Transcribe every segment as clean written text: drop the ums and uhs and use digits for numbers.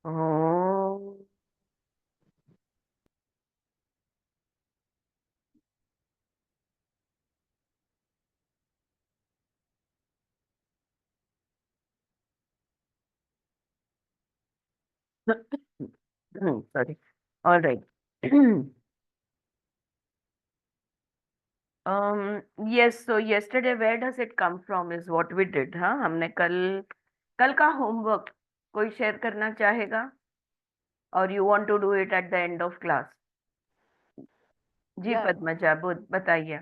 O, sorry. All right. Yes, so yesterday, where does it come from is what we did, हाँ, हमने कल कल का homework कोई शेयर करना चाहेगा? और you want to do it at the end of class? जी या पद्मजा, बताइए।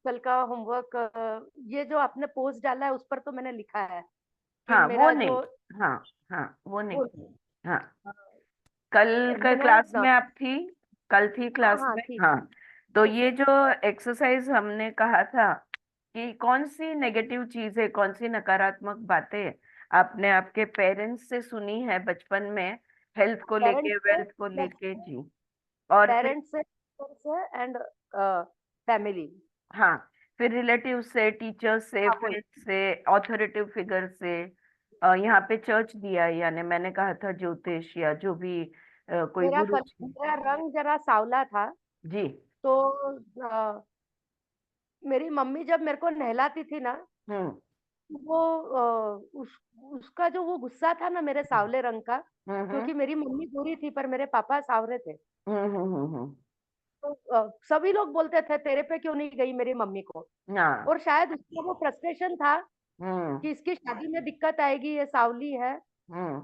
कल का होमवर्क, ये जो आपने पोस्ट डाला है उस पर तो मैंने लिखा है कि हाँ वो मेरा नहीं, जो हाँ हाँ वो नहीं, वो हाँ कल का यू नो क्लास में आप थी? कल थी हाँ क्लास हाँ में, ठीक। हाँ। तो तो ये जो एक्सरसाइज हमने कहा था कि कौन सी नेगेटिव चीजें, कौन सी नकारात्मक बातें आपने आपके पेरेंट्स से सुनी है बचपन में, हेल्थ को लेके, पेरेंट्स से वेल्थ को लेके, जी। और फिर, पेरेंट्स से एंड फैमिली। हाँ, फिर रिलेटिव से, टीचर से, हाँ वो फ्रेंड से, ऑथोरिटिव फिगर से, यहाँ पे चर्च दिया, यानी मैंने कहा था ज्योतिष या जो भी कोई गुरु जी। मेरा रंग जरा सांवला था। जी। तो अ, मेरी मम्मी जब मेरे को नहलाती थी ना, हम्म वो उसका जो वो गुस्सा था ना मेरे सांवले रंग का, हम्म क्योंकि मेरी मम्मी गोरी थी पर मेरे पापा सांवरे थे। हम्म। तो सभी लोग बोलते थे तेरे पे क्यों नहीं गई मेरी मम्मी को। हाँ। और शायद उसका वो फ्रस्ट्रेशन था हम्म कि इसकी शादी में दिक्कत आएगी, ये सांवली है। हम्म।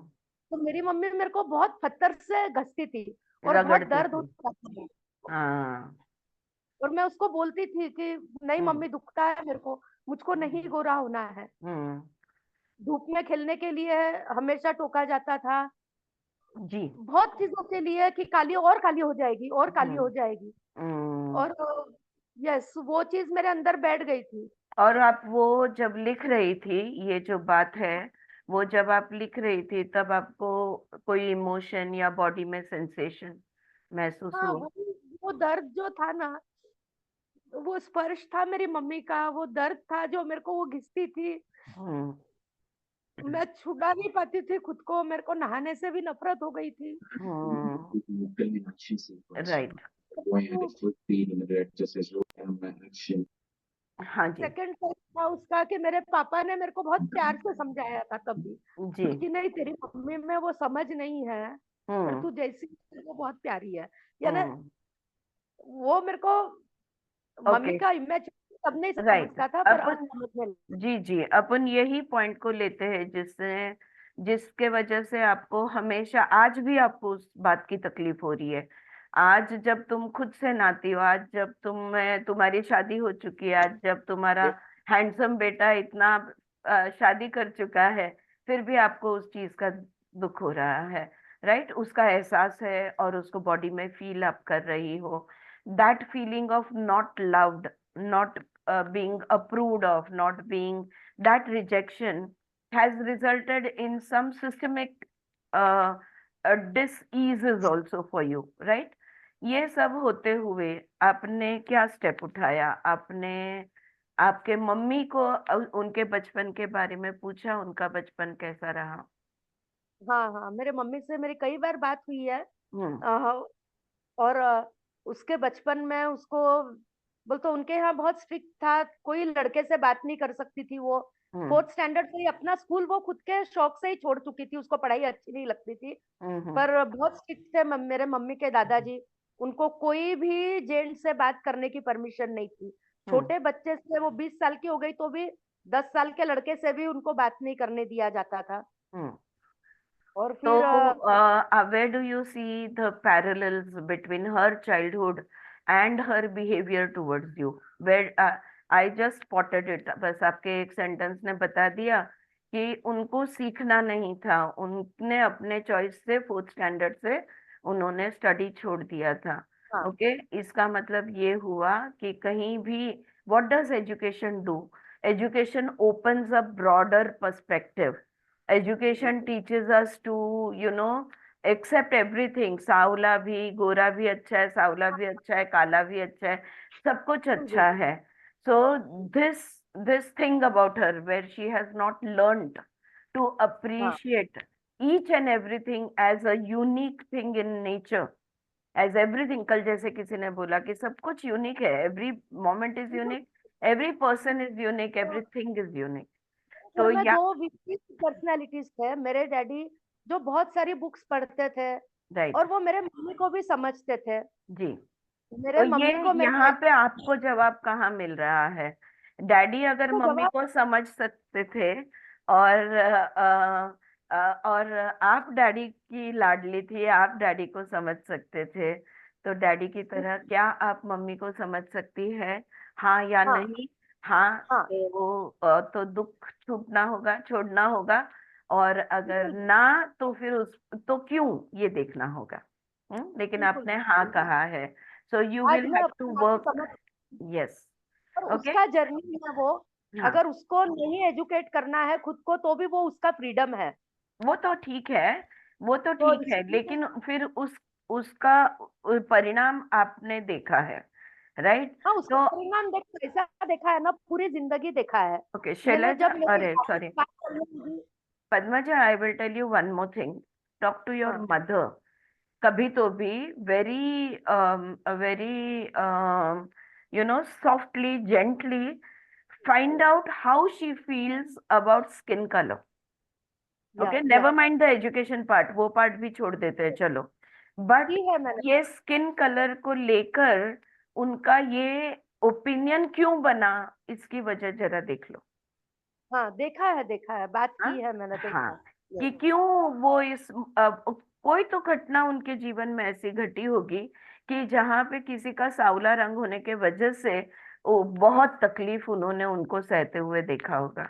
तो मेरी मम्मी मेरे को बहुत पत्थर से घसती थी और बहुत रगड़ती दर्द थी। होता था। हाँ। और मैं उसको बोलती थी कि नहीं हम्म मम्मी दुखता है मेरे को, मुझको नहीं हम्म गोरा होना है। हम्म, धूप में खेलने के लिए हमेशा टोका जाता था, जी। बहुत चीजों के लिए कि काली और काली हो जाएगी और काली हम्म हो जाएगी। हम्म। और यस वो चीज मेरे अंदर बैठ गई थी। और आप वो जब लिख रही थी, ये जो बात है, वो जब आप लिख रही थी तब आपको कोई इमोशन या बॉडी में सेंसेशन महसूस हाँ हुआ? वो दर्द जो था ना, वो स्पर्श था मेरी मम्मी का, वो दर्द था जो मेरे को वो घिसती थी। हम्म मैं छुड़ा नहीं पाती थी खुद को, मेरे को नहाने से भी नफरत हो गई थी। हम्म। राइट। हाँ जी। सेकंड था उसका कि मेरे पापा ने मेरे को बहुत प्यार से समझाया था तब भी जी। कि नहीं तेरी मम्मी में वो समझ नहीं है, पर हम्म तू जैसी है, वो बहुत प्यारी है। या ना, हम्म। वो मेरे को मम्मी ओके। का इमेज तब नहीं राइट। समझता था, पर अपन, अब समझने लगा। जी जी, अपन यही पॉइंट को लेते हैं जिससे, जिसके वजह से आपको हमेशा, आज भी आपको उस बात की तकलीफ हो रही है। आज जब तुम खुद से नाती हो, आज जब तुम्हारी शादी हो चुकी है, आज जब तुम्हारा हैंडसम बेटा इतना शादी कर चुका है, फिर भी आपको उस चीज का दुख हो रहा है। राइट, उसका एहसास है और उसको बॉडी में फील आप कर रही हो। That feeling of not loved, not being approved of, not being, that rejection has resulted in some systemic uh, diseases also for you, right? ये सब होते हुए आपने क्या स्टेप उठाया? आपने आपके मम्मी को उनके बचपन के बारे में पूछा, उनका बचपन कैसा रहा? हाँ हाँ, मेरे मम्मी से मेरी कई बार बात हुई है। हम्म अ, और उसके बचपन में उसको बोल तो उनके यहाँ बहुत स्ट्रिक्ट था, कोई लड़के से बात नहीं कर सकती थी वो। हम्म फोर्थ स्टैंडर्ड से ही अपना स्कूल वो खुद के शौक से ही छोड़ चुकी थी, उसको पढ़ाई अच्छी नहीं लगती थी। हम्म पर बहुत स्ट्रिक्ट थे मेरे मम्मी के दादाजी। उनको कोई भी जेंट से बात करने की परमिशन नहीं थी। हम्म छोटे बच्चे से, वो 20 साल की हो गई तो भी 10 साल के लड़के से भी उनको बात नहीं करने दिया जाता था। हम्म। और So, फिर where do you see the parallels between her childhood and her behavior towards you? Where I just spotted it. बस आपके एक सेंटेंस ने बता दिया कि उनको सीखना नहीं था, उनने अपने चॉइस से फोर्थ स्टैंडर्ड से उन्होंने स्टडी छोड़ दिया था। हाँ ओके, इसका मतलब ये हुआ कि कहीं भी, what does education do? Education opens a broader perspective. Education teaches us to, you know, accept everything. सांवला भी, गोरा भी अच्छा है, सांवला भी अच्छा है, काला भी अच्छा है, सब कुछ जी अच्छा है। So this this thing about her, where she has not learned to हाँ appreciate each and everything as a unique thing in nature, as everything. कल जैसे किसी ने बोला कि सब कुछ यूनिक है, every moment is unique, every person is unique, everything is unique. घर तो में या दो विशिष्ट पर्सनैलिटीज थे, मेरे डैडी जो बहुत सारी बुक्स पढ़ते थे राइट, और वो मेरे मम्मी को भी समझते थे। जी। मेरे तो ये मम्मी को मेरे यहाँ डैडी पे आपको जवाब कहाँ मिल रहा है? डैडी अगर को मम्मी जवाब, को समझ सकते थे, और और आप डैडी की लाडली थी, आप डैडी को समझ सकते थे, तो डैडी की तरह क्या आप मम्मी को समझ सकती है? हाँ या हाँ नहीं? हाँ, हाँ तो दुख छूटना होगा, छोड़ना होगा, और अगर बिल्कुल ना, तो फिर तो क्यों, ये देखना होगा। लेकिन बिल्कुल आपने हाँ बिल्कुल। कहा है, so you आज will मैं have to अपनी बात को work. समझ, Yes. और Okay. उसका जर्नी है वो, हाँ, अगर उसको नहीं एजुकेट करना है खुद को तो भी वो उसका फ्रीडम है। वो तो ठीक है, वो तो तो ठीक है, इसलिए लेकिन फिर उसका परिणाम आपने देखा है, राइट? हाँ, उसका तो परिणाम देखो, ऐसा देखा है ना, पूरी जिंदगी देखा है। ओके मैंने शैलजा, जब मेरी अरे शादी सॉरी, की बात करने लगी, Padmaja, I will tell you one more thing. Talk to your हाँ मदर. कभी तो भी very very softly, gently find out how she feels about skin color. या ओके, या never mind the education part, वो पार्ट भी छोड़ देते हैं, चलो. बट की है मैंने, ये स्किन कलर को लेकर उनका ये ओपिनियन क्यों बना, इसकी वजह जरा देख लो. हाँ देखा है, बात हाँ, की है मैंने, हाँ, देखा। यस, कि क्यों वो कोई तो घटना उनके जीवन में ऐसी घटी होगी कि जहाँ पे किसी का सांवला रंग होने के वजह से वो बहुत तकलीफ उन्होंने उनको सहते हुए देखा होगा.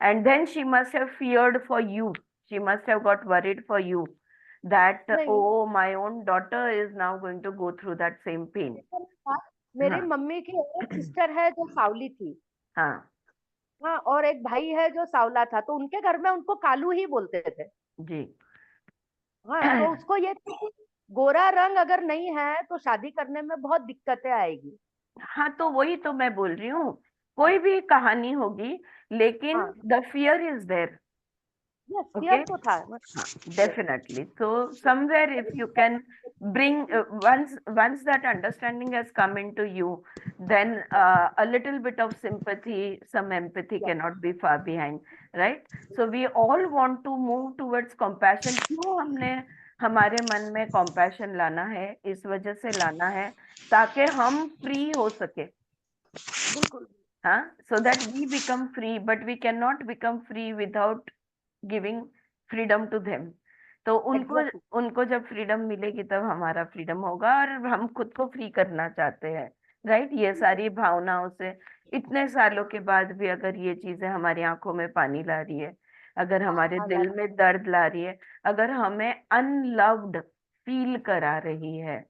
And then she must have feared for you. She must have got worried for you that, नहीं oh, my own daughter is now going to go through that same pain. देखो ना बात, मेरी हाँ, मम्मी की एक सिस्टर है जो सावली थी, हाँ, हाँ, और एक भाई है जो सावला था, तो उनके घर में उनको कालू ही बोलते थे। जी. हाँ, तो उसको ये थी कि गोरा रंग अगर नहीं है तो शादी करने में बहुत दिक्कतें आएगी। हाँ, तो वही तो मैं बोल रही हूँ, कोई भी कहानी होगी, लेकिन हाँ, the fear is there. Yes Okay. Fear तो था। Definitely. So somewhere if you can bring, once that understanding has come into you, then a little bit of sympathy, some empathy cannot be far behind, right? So we all want to move towards compassion. क्यों हमने हमारे मन में compassion लाना है, इस वजह से लाना है ताकि हम free हो सके. बिल्कुल हाँ, so that we become free, but we cannot become free without giving freedom to them. तो उनको एग्जैक्टली। उनको जब फ्रीडम मिलेगी तब हमारा फ्रीडम होगा, और हम खुद को फ्री करना चाहते हैं, राइट? ये सारी भावनाओं से इतने सालों के बाद भी अगर ये चीजें हमारी आंखों में पानी ला रही है, अगर हाँ हमारे हाँ दिल में दर्द ला रही है, अगर हमें अनलव्ड फील करा रही है,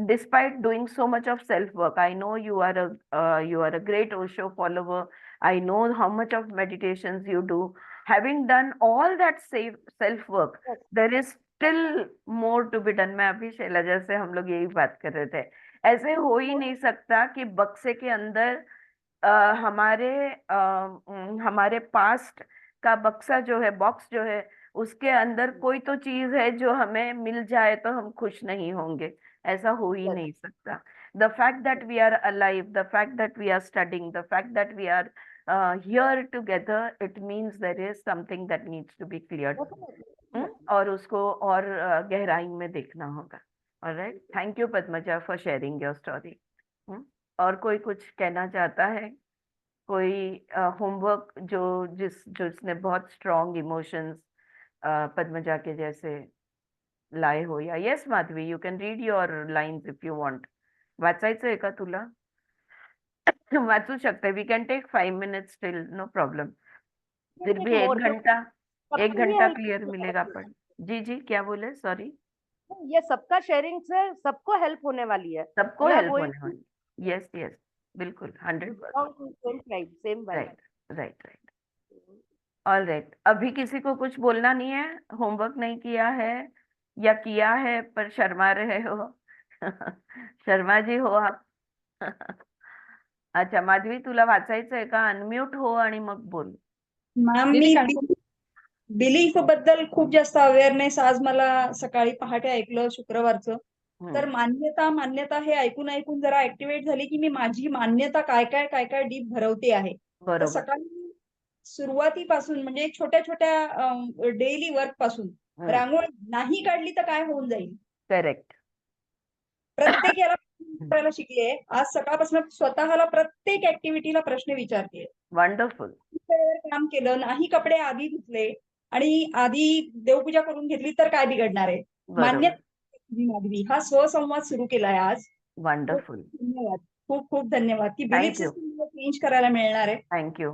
despite doing so much of self work. I know you are a great Osho follower. I know how much of meditations you do. Having done all that self work, yes, there is still more to be done. मैं अभी शैलजा से हम लोग यही बात कर रहे थे. ऐसे हो ही नहीं सकता कि बक्से के अंदर अ, हमारे हमारे पास्ट का बक्सा जो है, बॉक्स जो है, उसके अंदर कोई तो चीज है जो हमें मिल जाए तो हम खुश नहीं होंगे. ऐसा हो ही yes, नहीं सकता. The fact that we are alive, the fact that we are studying, the fact that we are here together, it means there is something that needs to be clear. definitely, और उसको और गहराई में देखना होगा. Alright, thank you Padmaja for sharing your story. और कोई कुछ कहना चाहता है? कोई होमवर्क जिसने बहुत स्ट्रॉन्ग इमोशंस पद्मजा के जैसे लाए हो? या yes Madhavi, you can read your lines if you want. वाचायचंय का तुला? वाचू शकते. We can take 5 minutes still, no problem. फिर एक भी एक मोर घंटा, क्योंकि एक सबके लिए घंटा हेल्प क्लियर मिलेगा अपन. जी जी, क्या बोले? सॉरी. ये सबका शेयरिंग से सबको हेल्प होने वाली है। सबको वी आर हेल्प गोइंग होने टू वाली. यस यस, बिल्कुल, 100%. Belong to same tribe, same vibe. Right, right, right. All right, अभी किसी को कुछ बोलना नहीं है? होमवर्क नहीं किया है या किया है पर शर्मा रहे हो? शर्मा जी हो आप? अच्छा माधवी, तुला वाचायचंय का? अनम्यूट हो आणि मग बोल. मॅम मी बिलीफ बद्दल खूप जास्त अवेअरनेस आज मला सकाळी पहाटे ऐकलं शुक्रवारचं. तर हम्म, मान्यता मान्यता हे ऐकून ऐकून जरा ऍक्टिव्हेट झाली की मी माझी मान्यता काय काय काय काय डीप भरवते आहे. तर बरोबर. सकाळी सुरुवातीपासून म्हणजे छोट्या छोट्या डेली वर्क पासून हम्म, रांगोळी नाही काढली तर काय होऊन जाईल करेक्ट. प्रत्येक याला प्रश्न विचारायला शिकले. आज सकाळपासून स्वतःला प्रत्येक ऍक्टिव्हिटीला प्रश्न विचारते. वंडरफुल. काम केलं नाही, कपडे आधी धुतले आणि आधी देवपूजा करून घेतली तर काय बिघडणार आहे. मान्य बरोबर. माधवी हा स्वसंवाद सुरू केलाय आज. खूप वंडरफुल. धन्यवाद. खूप खूप धन्यवाद की belief thank you, system change करायला मिळणार आहे. थैंक यू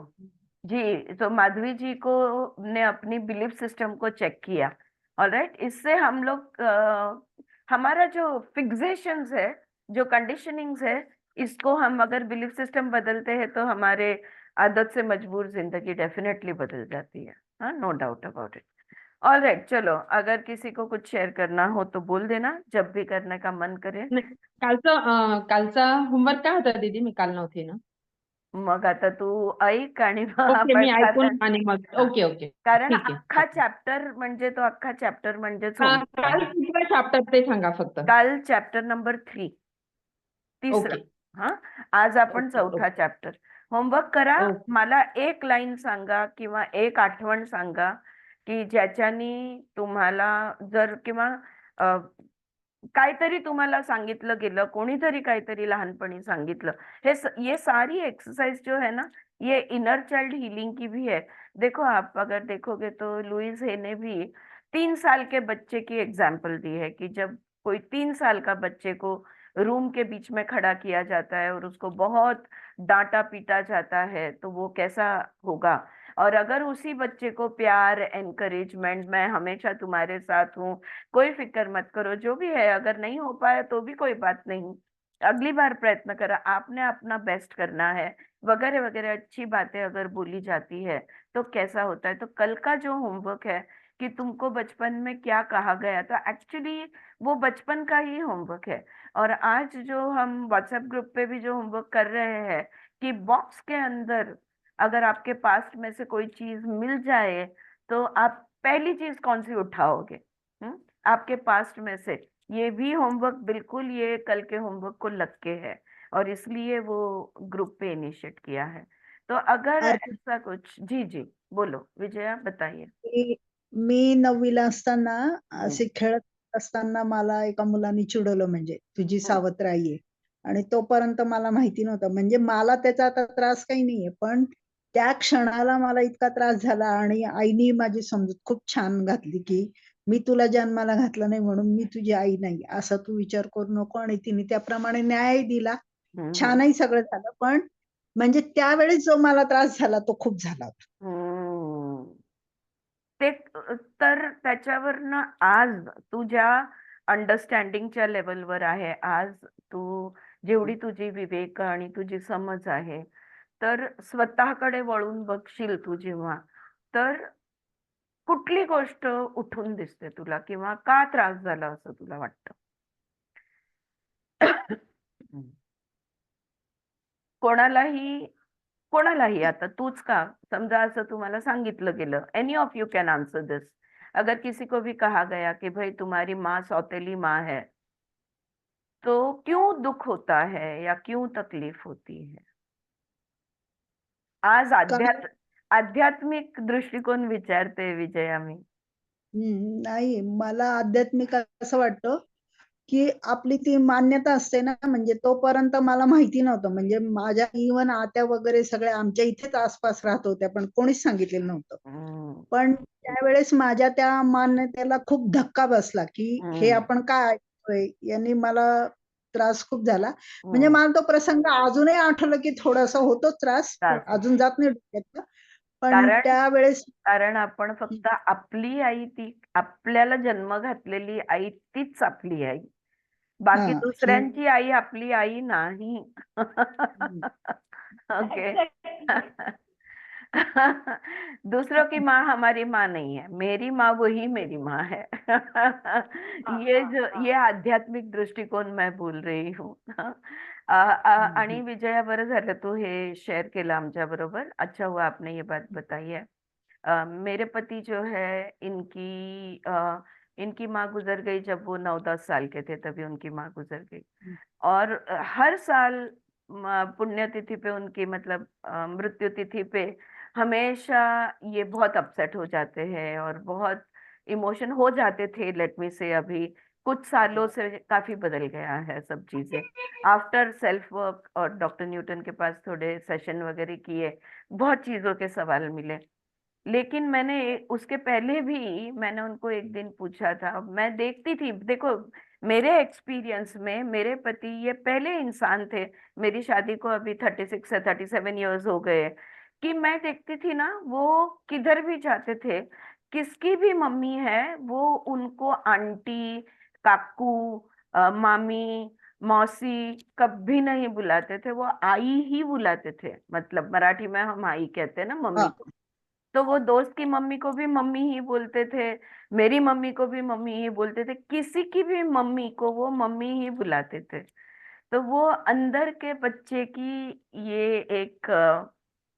जी। तो माधवी जी को ने अपनी बिलीफ सिस्टम को चेक किया। ऑलराइट, इससे हम लोग हमारा जो फिक्सेशंस है, जो कंडीशनिंग्स है, इसको हम अगर बिलीफ सिस्टम बदलते हैं तो हमारे आदत से मजबूर जिंदगी डेफिनेटली बदल जाती है। हाँ, no doubt about it. Alright, चलो, अगर किसी को कुछ शेयर करना हो तो बोल देना, जब भी करने का मन करे। नाही, कालचा होमवर्क काय होता दीदी? मी काल नव्हते ना. मग आता तू ऐक आणि मग ओके, आपण मी ऐकून कारण आणि मग हा, ओके ओके कारण ठीक आहे. अख्खा चॅप्टर म्हणजे तो अख्खा चॅप्टर म्हणजेच हा, होमवर्क काल आहे। कितवा चॅप्टर ते सांगा फक्त. काल चॅप्टर नंबर 3, तिसरा। ओके हा, आज आपण ओके चौथा चॅप्टर। होमवर्क करा, ओके मला एक लाईन सांगा किंवा एक आठवण सांगा की ज्याच्यानी तुम्हाला जर किंवा अ, काहीतरी तुम्हाला सांगितलं गेलं, कोणीतरी काहीतरी लहानपणी सांगितलं। ये सारी एक्सरसाइज जो है ना, ये इनर चाइल्ड हीलिंग की भी है। देखो, आप अगर देखोगे तो लुइस हे ने भी 3 साल के बच्चे की एग्जाम्पल दी है कि जब कोई 3 साल का बच्चे को रूम के बीच में खड़ा किया जाता है और उसको बहुत डांटा पीटा जाता है तो वो कैसा होगा। और अगर उसी बच्चे को प्यार, एनकरेजमेंट, मैं हमेशा तुम्हारे साथ हूँ, कोई फिक्र मत करो, जो भी है, अगर नहीं हो पाया तो भी कोई बात नहीं, अगली बार प्रयत्न करा, आपने अपना बेस्ट करना है, वगैरह वगैरह अच्छी बातें अगर बोली जाती है तो कैसा होता है। तो कल का जो होमवर्क है कि तुमको बचपन में क्या कहा गया था, एक्चुअली वो बचपन का ही होमवर्क है। और आज जो हम व्हाट्सएप ग्रुप पे भी जो होमवर्क कर रहे हैं कि बॉक्स के अंदर अगर आपके पास्ट में से कोई चीज मिल जाए तो आप पहली चीज कौन सी उठाओगे, आपके पास्ट में से। ये भी होमवर्क बिल्कुल ये कल के होमवर्क को लग के है और इसलिए वो ग्रुप पे इनिशिएट किया है। तो अगर अर्पित, ऐसा कुछ, जी जी, बोलो विजया, बताइए। मी 9वीला असताना हम्म, असे खेळत असताना मला एका मुलाने चिडवलं म्हणजे तुझी हम्म, सावत्र आई आहे. आणि तोपर्यंत मला माहिती नव्हतं म्हणजे मला त्याचा आता त्रास काही नाहीये पण त्या क्षणाला मला इतका त्रास झाला आणि आईनी माझी समजूत खूप छान घातली की मी तुला जन्माला घातलं नाही म्हणून मी तुझी आई नाही असा तू विचार करू नको आणि तिने त्याप्रमाणे न्याय दिला. हम्म, छानही सगळं झालं पण म्हणजे त्यावेळेस जो मला त्रास झाला तो खूप झाला होता. हम्म. ते तर त्याच्यावरनं आज तुझ्या अंडरस्टँडिंगच्या लेवलवर आहे, आज तू जेवढी तुझी विवेक आणि तुझी समज आहे, तर स्वतःकडे वळून बघशील तू जेव्हा, तर कुठली गोष्ट उठून दिसते तुला किंवा का त्रास झाला असं तुला वाटतं? कोणालाही कोणालाही आता तूच का, समजा असं तुम्हाला सांगितलं गेलं, any of you can answer this, अगर किसी को भी कहा गया कि भाई तुम्हारी माँ सौतेली माँ है, तो क्यों दुख होता है या क्यों तकलीफ होती है? आज आध्यात्मिक दृष्टिकोन विचारते विजया मी। नाही मला आध्यात्मिक असं वाटतं की आपली ती मान्यता असते ना म्हणजे तोपर्यंत मला माहिती नव्हतं म्हणजे माझ्या इव्हन आत्या वगैरे सगळे आमच्या इथेच आसपास राहत होत्या पण कोणीच सांगितलेलं नव्हतं. हम्म, पण त्यावेळेस माझ्या त्या मान्यतेला खूप धक्का बसला की हे हम्म, आपण काय ऐकतोय यांनी मला त्रास खूप झाला. म्हणजे हम्म, मला तो प्रसंग अजूनही आठवलं की थोडासा होतो त्रास त्रास होतो. अजून जात नाही डोक्यातनं. पण कारण त्यावेळेस कारण आपण फक्त आपली आई, ती आपल्याला जन्म घातलेली आई तीच आपली आई, हा बाकी ही दुसऱ्यांची आई आपली आई नाही। ओके। दूसरों की माँ हमारी माँ नहीं है, मेरी माँ वही मेरी माँ है। ये आध्यात्मिक दृष्टिकोन मैं बोल रही हूँ। आणि विजया, बरं झालं तू हे शेअर केलं आमच्या बरोबर, अच्छा हुआ आपने ये बात बताई है। मेरे पति जो है इनकी माँ गुजर गई जब वो 9-10 साल के थे, तभी उनकी माँ गुजर गई। और हर साल पुण्यतिथि पे उनकी मतलब मृत्यु तिथि पे हमेशा ये बहुत अपसेट हो जाते हैं और बहुत इमोशन हो जाते थे। लेट मी से अभी कुछ सालों से काफी बदल गया है सब चीजें। आफ्टर सेल्फ वर्क और डॉक्टर न्यूटन के पास थोड़े सेशन वगैरह किए, बहुत चीजों के सवाल मिले। लेकिन मैंने उसके पहले भी मैंने उनको एक दिन पूछा था, मैं देखती थी, देखो मेरे एक्सपीरियंस में मेरे पति ये पहले इंसान थे, मेरी शादी को अभी 36 से 37 इयर्स हो गए, कि मैं देखती थी ना वो किधर भी जाते थे, किसकी भी मम्मी है वो उनको आंटी, काकू, मामी, मौसी कभी नहीं बुलाते थे, वो आई ही बुलाते थे। मतलब मराठी में हम आई कहते हैं ना मम्मी हाँ को। तो वो दोस्त की मम्मी को भी मम्मी ही बोलते थे, मेरी मम्मी को भी मम्मी ही बोलते थे, किसी की भी मम्मी को वो मम्मी ही बुलाते थे। तो वो अंदर के बच्चे की ये एक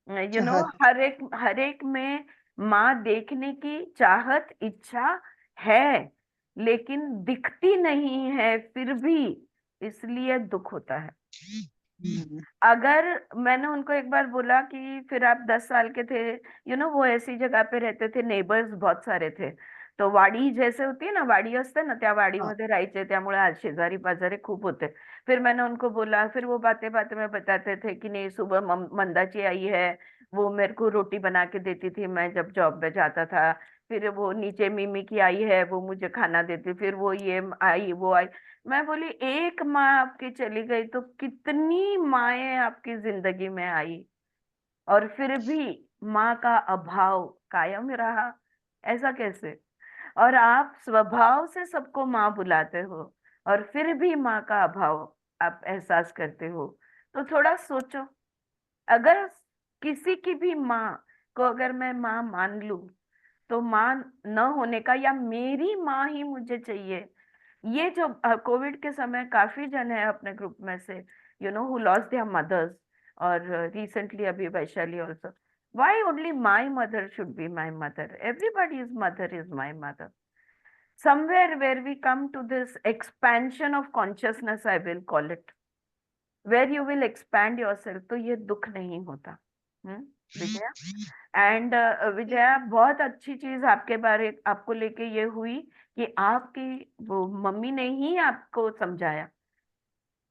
चाहत। हर एक में माँ देखने की चाहत, इच्छा है, लेकिन दिखती नहीं है फिर भी, इसलिए दुख होता है। हम्म, अगर मैंने उनको एक बार बोला कि फिर आप 10 साल के थे, वो ऐसी जगह पे रहते थे, नेबर्स बहुत सारे थे, तो वाडी जैसे होती है ना, वाडी असते ना, त्या हाँ वाडीमध्ये राहायचे, त्यामुळे आज शेजारी पाजारी खूप होते। फिर मैंने उनको बोला, फिर वो बातें बातें में बताते थे कि नहीं सुबह मंदाची आई है, वो मेरे को रोटी बना के देती थी मैं जब जॉब में जाता था। फिर वो नीचे मिमी की आई है, वो मुझे खाना देती, फिर वो ये आई वो आई। मैं बोली एक माँ आपकी चली गई तो कितनी माएं आपकी जिंदगी में आई, और फिर भी माँ का अभाव कायम रहा, ऐसा कैसे? और आप स्वभाव से सबको माँ बुलाते हो और फिर भी माँ का अभाव आप एहसास करते हो। तो थोड़ा सोचो, अगर किसी की भी माँ को अगर मैं माँ मान लूं, तो माँ न होने का, या मेरी माँ ही मुझे चाहिए, ये जो कोविड के समय काफी जन है अपने ग्रुप में से हु लॉस्ट देयर मदर्स, और रिसेंटली अभी Vaishali also, why only my mother should be my mother? Everybody's mother is my mother. Somewhere where we come to this expansion of consciousness, I will call it, where you will expand your self, तो ये दुख नहीं होता। Vijaya, and Vijaya, बहुत अच्छी चीज आपको लेके ये हुई कि आपकी वो मम्मी ने ही आपको समझाया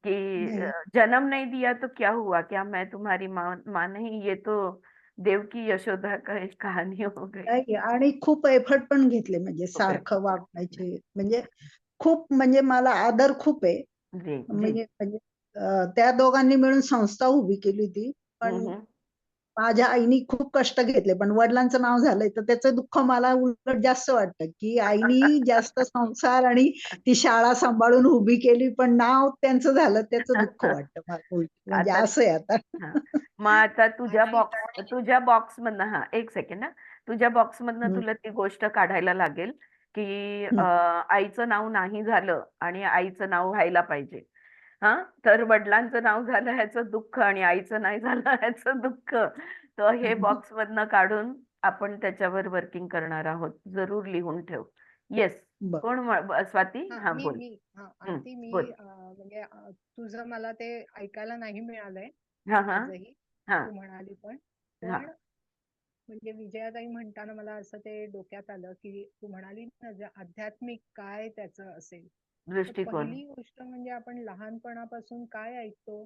कि नहीं जन्म नहीं दिया तो क्या हुआ, क्या मैं तुम्हारी माँ नहीं? ये तो देव की यशोदा का एक कहानी हो गई। नाही आणि खूप एफर्ट पण घेतले, म्हणजे खूप आहे. सारखं वागण्याचे, म्हणजे खूप, म्हणजे मला आदर खूप आहे. जी जी. म्हणजे त्या दोघांनी मिळून संस्था उभी केली होती, पण हम्म. माझ्या आईनी खूप कष्ट घेतले, पण वडिलांचं नाव झालंय तर त्याचं दुःख मला उलट जास्त वाटतं, की आईनी जास्त संसार आणि ती शाळा सांभाळून उभी केली, पण नाव त्यांचं झालं, त्याचं दुःख वाटतं मला उलट, म्हणजे आता असं आहे आता. हा, मग आता आणि तुझ्या बॉक्स मधनं, हा एक सेकंड ना, तुझ्या बॉक्स मधनं हम्म, तुला ती गोष्ट काढायला लागेल की हम्म. आईचं नाव नाही झालं आणि आईचं नाव व्हायला पाहिजे. हा, तर वडिलांचं नाव झालं ह्याचं दुःख आणि आईचं नाही झालं ह्याचं दुःख. तर हे बॉक्स मधनं काढून आपण त्याच्यावर वर्किंग करणार आहोत. जरूर लिहून ठेव. येस. बरं. कोण स्वाती? हा हा मी बोल. मी हा हम्म, आरती मी बोल. म्हणजे तुझं मला ते ऐकायला नाही मिळालंय हा हा आजही हा तू म्हणाली पण हा. म्हणजे विजयाताई म्हणताना मला असं ते डोक्यात आलं की तू म्हणाली ना जे आध्यात्मिक काय त्याचं असेल, तर दृष्टिकोन. पहिली गोष्ट म्हणजे आपण लहानपणापासून काय ऐकतो,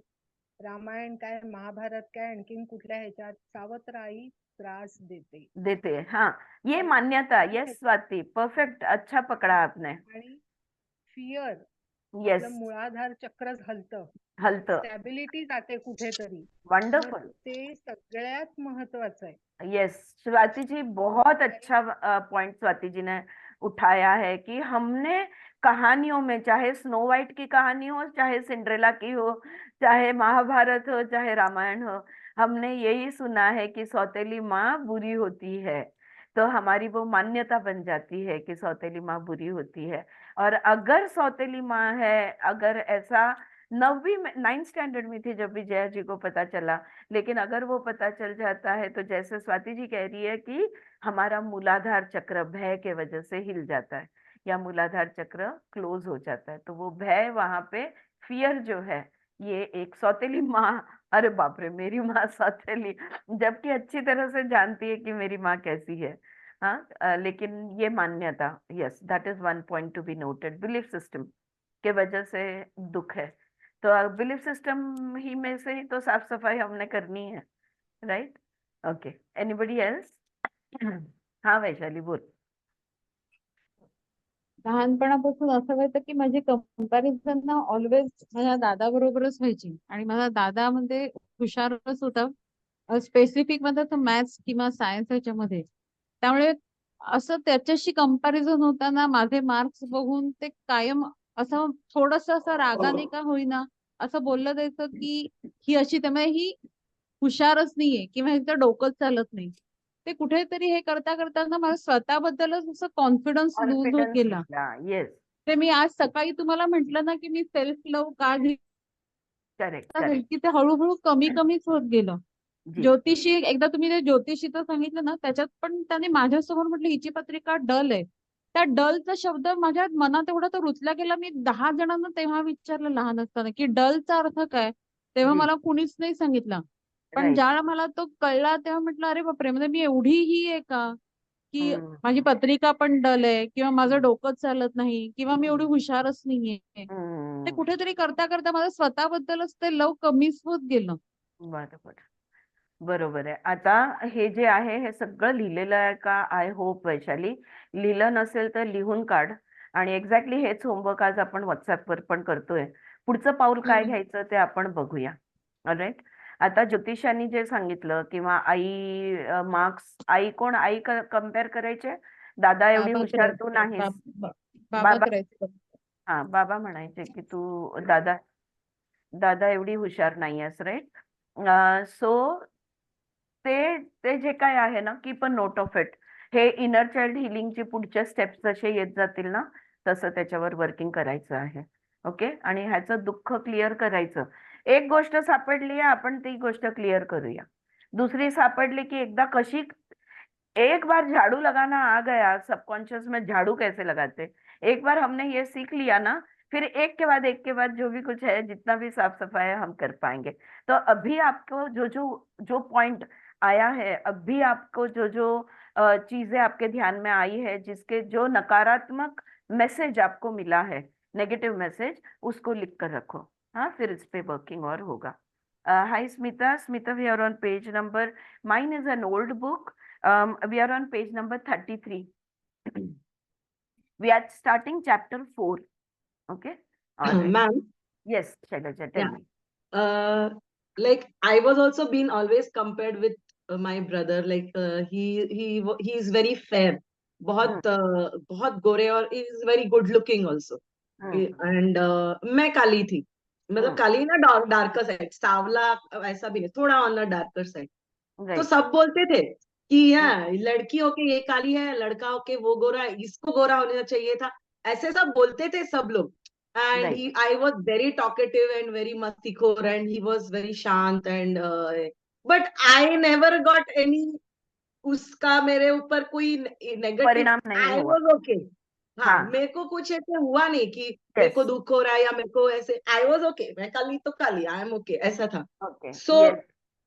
रामायण काय महाभारत काय आणखीन कुठल्या ह्याच्यात सावत्र आई त्रास देते, देते, हाँ, ये तर मान्यता। ती यस स्वाति, परफेक्ट, अच्छा पकड़ा आपने। आणि फिअर आपलं यस, मूळाधार चक्रच हलतं, हलत। स्टॅबिलिटी जाते कुठेतरी, मग वंडरफुल। ते सगळ्यात महत्वाचं आहे. यस स्वाति जी, बहुत आणि अच्छा पॉइंट स्वाति जी ने उठाया है कि हमने कहानियों में, चाहे स्नो वाइट की कहानी हो, चाहे सिंड्रेला की हो, चाहे महाभारत हो, चाहे रामायण हो, हमने यही सुना है कि सौतेली माँ बुरी होती है। तो हमारी वो मान्यता बन जाती है कि सौतेली माँ बुरी होती है। और अगर सौतेली माँ है, अगर ऐसा 9वीं में 9th स्टैंडर्ड में थी जब विजया जी को पता चला। लेकिन अगर वो पता चल जाता है तो जैसे स्वाति जी कह रही है कि हमारा मूलाधार चक्र भय के वजह से हिल जाता है या मूलाधार चक्र क्लोज हो जाता है, तो वो भय वहां पे फियर जो है, ये एक सौतेली माँ, अरे बाप रे मेरी माँ सौतेली, जबकि अच्छी तरह से जानती है कि मेरी माँ कैसी है। हाँ, लेकिन ये मान्यता, yes that is one point to be noted, belief system के वजह से दुख है। तो बिलीफ सिस्टम ही में से ही तो साफ सफाई हमने करनी है, राइट? Okay, anybody else? हाँ वैशाली बोल। लहानपणापासून असं व्हायचं की माझी कंपॅरिझन ना ऑलवेज माझ्या दादा बरोबरच व्हायची आणि माझा दादा म्हणजे हुशारच होता, स्पेसिफिक मध्ये तो मॅथ्स किंवा सायन्स ह्याच्यामध्ये. त्यामुळे असं त्याच्याशी कंपॅरिझन होताना माझे मार्क्स बघून ते कायम असं थोडस असं रागाने का होईना असं बोललं जायचं की ही अशी, त्यामुळे ही हुशारच नाहीये किंवा ह्याचं डोकंच चालत नाही. ते कुठेतरी हे करता करता ना माझा स्वतःबद्दलच असं कॉन्फिडन्स लूज होत कॉन्फिडेंस गेला. येस, ते मी आज सकाळी तुम्हाला म्हंटल ना की मी सेल्फ लव्ह का करेक्ट घेतला करेक्ट की ते हळूहळू कमी कमीच होत गेलं. जी, ज्योतिषी एकदा तुम्ही ते ज्योतिषीचं सांगितलं ना, त्याच्यात पण त्याने माझ्यासमोर म्हटलं हिची पत्रिका डल आहे. त्या डलचा शब्द माझ्या मनात एवढा तो रुतला गेला. मी 10 जणांना तेव्हा विचारलं लहान असताना की डलचा अर्थ काय, तेव्हा जी, मला कुणीच नाही सांगितलं. पण राइट, ज्यावेळेला मला तो कळला तेव्हा म्हटलं अरे बापरे, म्हणजे मी एवढी ही आहे का की माझी हम्म, पत्रिका पण डल आहे किंवा माझं हम्म, डोकंच चालत नाही किंवा मी एवढी हुशारच नाहीये. ते हम्म, कुठेतरी करता करता माझं स्वतःबद्दलच ते लव कमीच होत गेलं. बरोबर, बरोबर आहे. आता हे जे आहे हे सगळं लिहिलेलं आहे का? आय होप वैशाली, लिहिलं नसेल तर लिहून काढ. आणि एक्झॅक्टली हेच होमवर्क आज आपण व्हॉट्सअपवर पण करतोय. पुढचं पाऊल काय घ्यायचं ते आपण बघूया. ऑलराईट. आता ज्योतिषांनी जे सांगितलं किंवा आई मार्क्स, आई कोण, आई कम्पेअर करायचे, दादा एवढी बाबा हुशार तू करायचे नाहीस. बाबा बाबा, करायचे. हा बाबा म्हणायचे की तू दादा दादा एवढी हुशार नाही आहेस, राईट? सो ते ते जे काय आहे ना, keep a note of it. हे इनर चाइल्ड हिलिंगची पुढच्या स्टेप्स जसे येत जातील ना, तसं त्याच्यावर वर्किंग करायचं आहे. ओके, आणि ह्याचं दुःख क्लिअर करायचं. एक गोष्ट सापडली आहे, आपण ती गोष्ट क्लिअर करूया. दुसरी सापडली की एकदा कशी, एक बार झाड़ू लगाना आ गया, सबकॉन्शियस में झाड़ू कैसे लगाते, एक बार हमने ये सीख लिया ना, फिर एक के बाद जो भी कुछ है, जितना भी साफ सफाई है हम कर पाएंगे। तो अभी आपको जो जो जो पॉइंट आया है, अभी आपको जो जो चीजें आपके ध्यान में आई है, जिसके जो नकारात्मक मैसेज आपको मिला है, नेगेटिव मैसेज, उसको लिख कर रखो। हाँ, फिर इस पे वर्किंग और होगा। Hi Smita, Smita we are on page number, mine is an old book. We are on page number 33. We are starting chapter 4. Okay. All right. Ma'am, Yes, Shailaja, tell yeah. me. Like I was also been always compared with my brother. Like he is very fair, बहुत गोरे, और he is very good looking also. And मैं काली थी, मतलब काली ना darker side, सावला ऐसा भी है, थोड़ा ऑन द डार्कर साइड. तो Right. सब बोलते थे कि हाँ लड़की होके ये काली है, लड़का होके वो गोरा है, इसको गोरा होना चाहिए था, ऐसे सब बोलते थे सब लोग. And Right. I was very talkative and very mastikhor, and he was very shant and but I never got any, उसका मेरे ऊपर कोई नेगेटिव. परिणाम नहीं आई हुआ. Was okay. हाँ, हाँ. मेरे को कुछ ऐसे हुआ नहीं कि मेरे को Yes. दुख हो रहा है या मेरे को ऐसे. आई वाज ओके, मैं काली तो काली, आई एम ओके, ऐसा था. Okay. So Yes.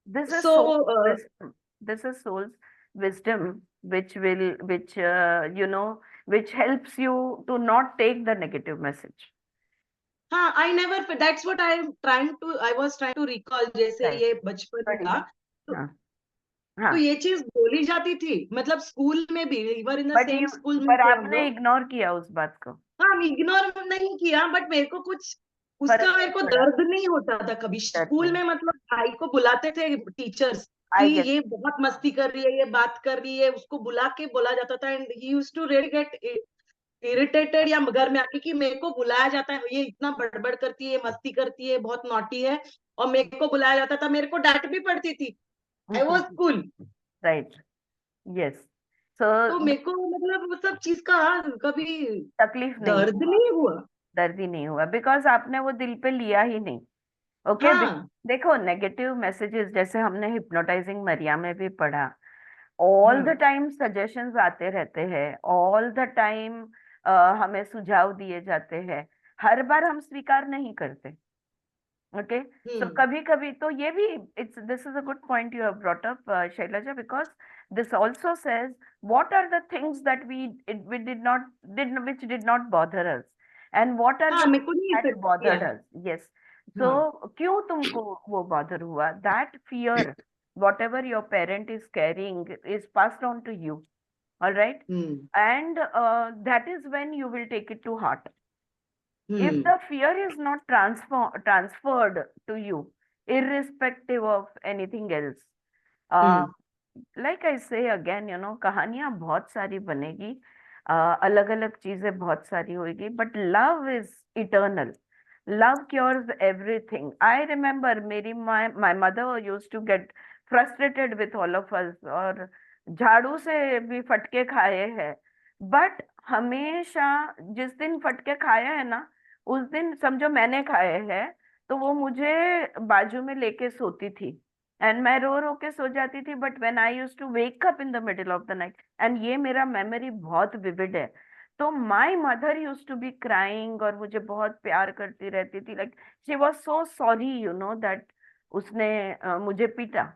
This is so soul's wisdom. This is soul's wisdom, which which helps you to not take the negative message. हाँ, I never, that's what I was trying to recall. जैसे Right. ये बचपन बढ़िया. था, तो हाँ. हाँ. ये चीज बोली जाती थी, मतलब स्कूल में भी, ever in the But same you, school में पर थे हम आपने लोग. इग्नोर किया उस बात को. हाँ, इग्नोर नहीं किया, बट मेरे को कुछ उसका फर्क मेरे नहीं को पड़ा. दर्द नहीं होता था कभी. That's स्कूल में right. मतलब भाई को बुलाते थे टीचर्स कि I get. ये बहुत मस्ती कर रही है, ये बात कर रही है, उसको बुला के बोला जाता था. And he used to really get irritated, या घर में आके कि मेरे को बुलाया जाता है, ये इतना बड़बड़ करती है, मस्ती करती है, बहुत नॉटी है, और मेरे को बुलाया जाता था, मेरे को डांट भी पड़ती थी. I was school. Right. Yes. So तो मेरे को मतलब वो सब चीज का कभी तकलीफ नहीं दर्द हुआ. नहीं हुआ. दर्द ही नहीं हुआ, बिकॉज आपने वो दिल पे लिया ही नहीं। ओके हाँ देखो नेगेटिव मैसेजेस जैसे हमने हिप्नोटाइजिंग मरिया में भी पढ़ा, ऑल द टाइम सजेशंस आते रहते हैं, ऑल द टाइम हमें सुझाव दिए जाते हैं, हर बार हम स्वीकार नहीं करते। ओके सो कभी कभी तो ये भी, it's this is a good point you have brought up Shailaja, because this also says what are the things that we did which did not bother us and what are हाँ the मेरे को नहीं that effect किया। Bothered us. Yes हाँ so क्यों तुमको वो bother हुआ, that fear whatever your parent is carrying is passed on to you, all right, hmm and that is when you will take it to heart. If hmm the fear is not transferred to you irrespective of anything else, uh, hmm like I say again, you know, कहानियां बहुत सारी बनेगी, अलग अलग चीजें बहुत सारी होगी, but love is eternal. Love cures everything. I remember मेरी my mother used to get frustrated with all of us, और झाड़ू से भी फटके खाए हैं, बट हमेशा जिस दिन फटके खाए हैं ना, उस दिन समझो मैंने खाए हैं, तो वो मुझे बाजू में लेके सोती थी एंड मैं रो रो के सो जाती थी, but when I used to wake up in the middle of the night, and ये मेरा मेमोरी बहुत विविड है, तो my mother use to be crying और मुझे बहुत प्यार करती रहती थी, like she was so sorry you know that उसने मुझे पीटा।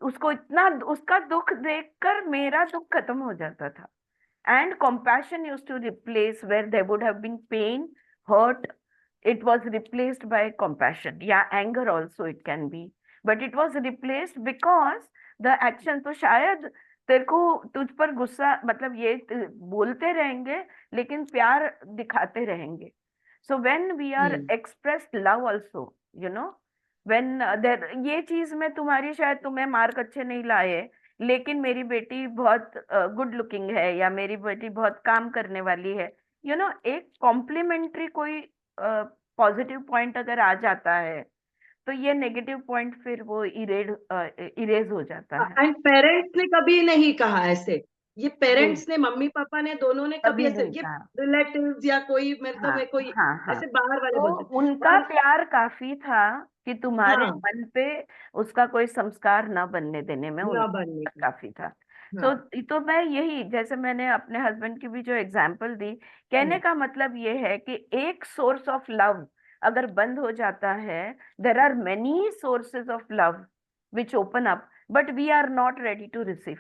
उसको इतना, उसका दुख देखकर मेरा दुख खत्म हो जाता था, and compassion used to replace where there would have been pain, hurt, it was replaced by compassion. Yeah, anger also it can be, but it was replaced because the action, तो शायद तेरे को, तुझ पर गुस्सा मतलब ये बोलते रहेंगे लेकिन प्यार दिखाते रहेंगे. So when we are hmm expressed love also, you know, when there, ये चीज में तुम्हारी, शायद तुम्हें मार्क अच्छे नहीं लाए, लेकिन मेरी बेटी बहुत गुड लुकिंग है, या मेरी बेटी बहुत काम करने वाली है, यू नो, एक कॉम्प्लीमेंट्री कोई पॉजिटिव पॉइंट अगर आ जाता है, तो ये नेगेटिव पॉइंट फिर वो इरेज हो जाता है. एंड पेरेंट्स ने कभी नहीं कहा ऐसे, ये नहीं, पेरेंट्स ने, मम्मी पापा ने दोनों ने कभी कभी ऐसे, नहीं ये कहा. रिलेटिव्स या कोई मतलब हाँ है कोई हाँ हाँ, ऐसे बाहर वाले तो बोलते थे। उनका और प्यार काफी था कि तुम्हारे हाँ मन पे उसका कोई संस्कार ना बनने देने में, ना उनका बनने प्यार का। काफी था. हाँ तो मैं यही, जैसे मैंने अपने हस्बैंड की भी जो एग्जांपल दी, कहने का मतलब ये है कि एक सोर्स ऑफ लव अगर बंद हो जाता है, there are many sources of love which open up, but we are not ready to receive.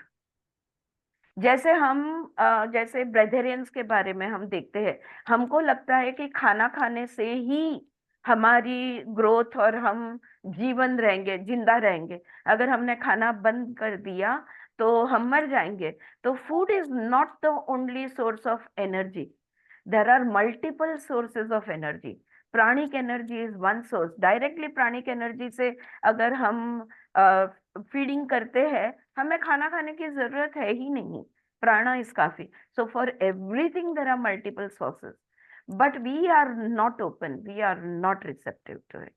जैसे हम जैसे ब्रेथेरियंस के बारे में हम देखते हैं, हमको लगता है कि खाना खाने से ही हमारी ग्रोथ और हम जीवन रहेंगे, जिंदा रहेंगे. अगर हमने खाना बंद कर दिया तो हम मर जाएंगे. तो food is not the only source of energy, there are multiple sources of energy. Pranic energy is one source. Directly pranic energy से अगर हम फीडिंग करते हैं, हमें खाना खाने की जरूरत है ही नहीं, प्राणा इज काफी. So for everything there are multiple sources, but we are not open, we are not receptive to it.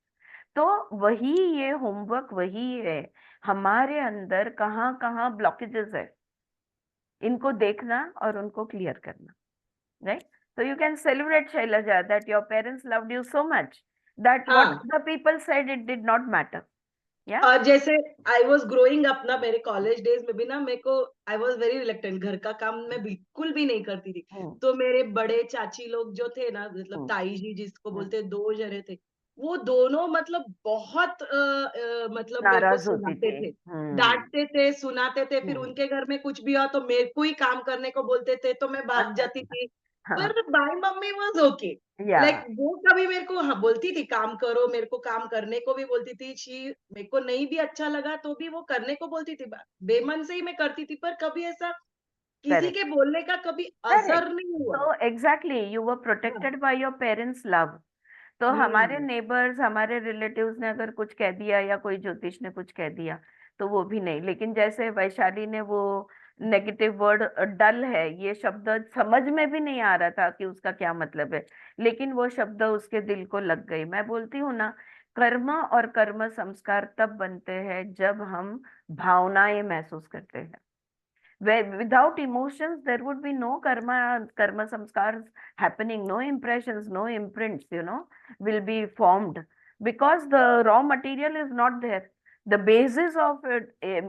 तो वही ये होमवर्क वही है, हमारे अंदर कहाँ कहाँ ब्लॉकेजेस है, इनको देखना और उनको क्लियर करना. Right? So you can celebrate, Shailaja, that your parents loved you so much that what हाँ the people said, it did not matter. Yeah? और जैसे आई वॉज ग्रोइंग अप ना, मेरे कॉलेज डेज में भी ना मेरे को, आई वॉज वेरी रिलेक्टेंट, घर का काम मैं बिल्कुल भी नहीं करती थी। हम्म, तो मेरे बड़े चाची लोग जो थे ना, मतलब हम्म, ताई जी जिसको हम्म. बोलते, दो जने थे, वो दोनों मतलब बहुत मतलब मेरे को नाराज होती सुनाते थी. थे, हम्म. डांटते थे, सुनाते थे, फिर हम्म. उनके घर में कुछ भी हुआ तो मेरे को ही काम करने को बोलते थे, तो मैं भाग अच्छा जाती अच्छा. थी। हाँ. पर माय मम्मी वाज ओके, या. लाइक वो कभी मेरे को हाँ बोलती थी काम करो, मेरे को काम करने को भी बोलती थी, शी मेरे को नहीं भी अच्छा लगा तो भी वो करने को बोलती थी, बेमन से ही मैं करती थी, पर कभी ऐसा किसी करेक्ट के बोलने का कभी करेक्ट. असर नहीं हुआ। तो एग्जैक्टली यू वर हाँ protected by your parents love. तो हमारे हम्म नेबर्स, हमारे रिलेटिव्स ने अगर कुछ कह दिया या कोई ज्योतिष ने कुछ कह दिया, तो वो भी नहीं. लेकिन जैसे वैशाली ने वो नेगेटिव वर्ड, डल है ये शब्द, समझ में भी नहीं आ रहा था कि उसका क्या मतलब है, लेकिन वो शब्द उसके दिल को लग गई. मैं बोलती हूँ ना, कर्म और कर्म संस्कार तब बनते हैं जब हम भावनाएं महसूस करते हैं. without emotions, there would be no karma samskars happening, no impressions, no imprints, will be formed, because the raw material is not there. The basis of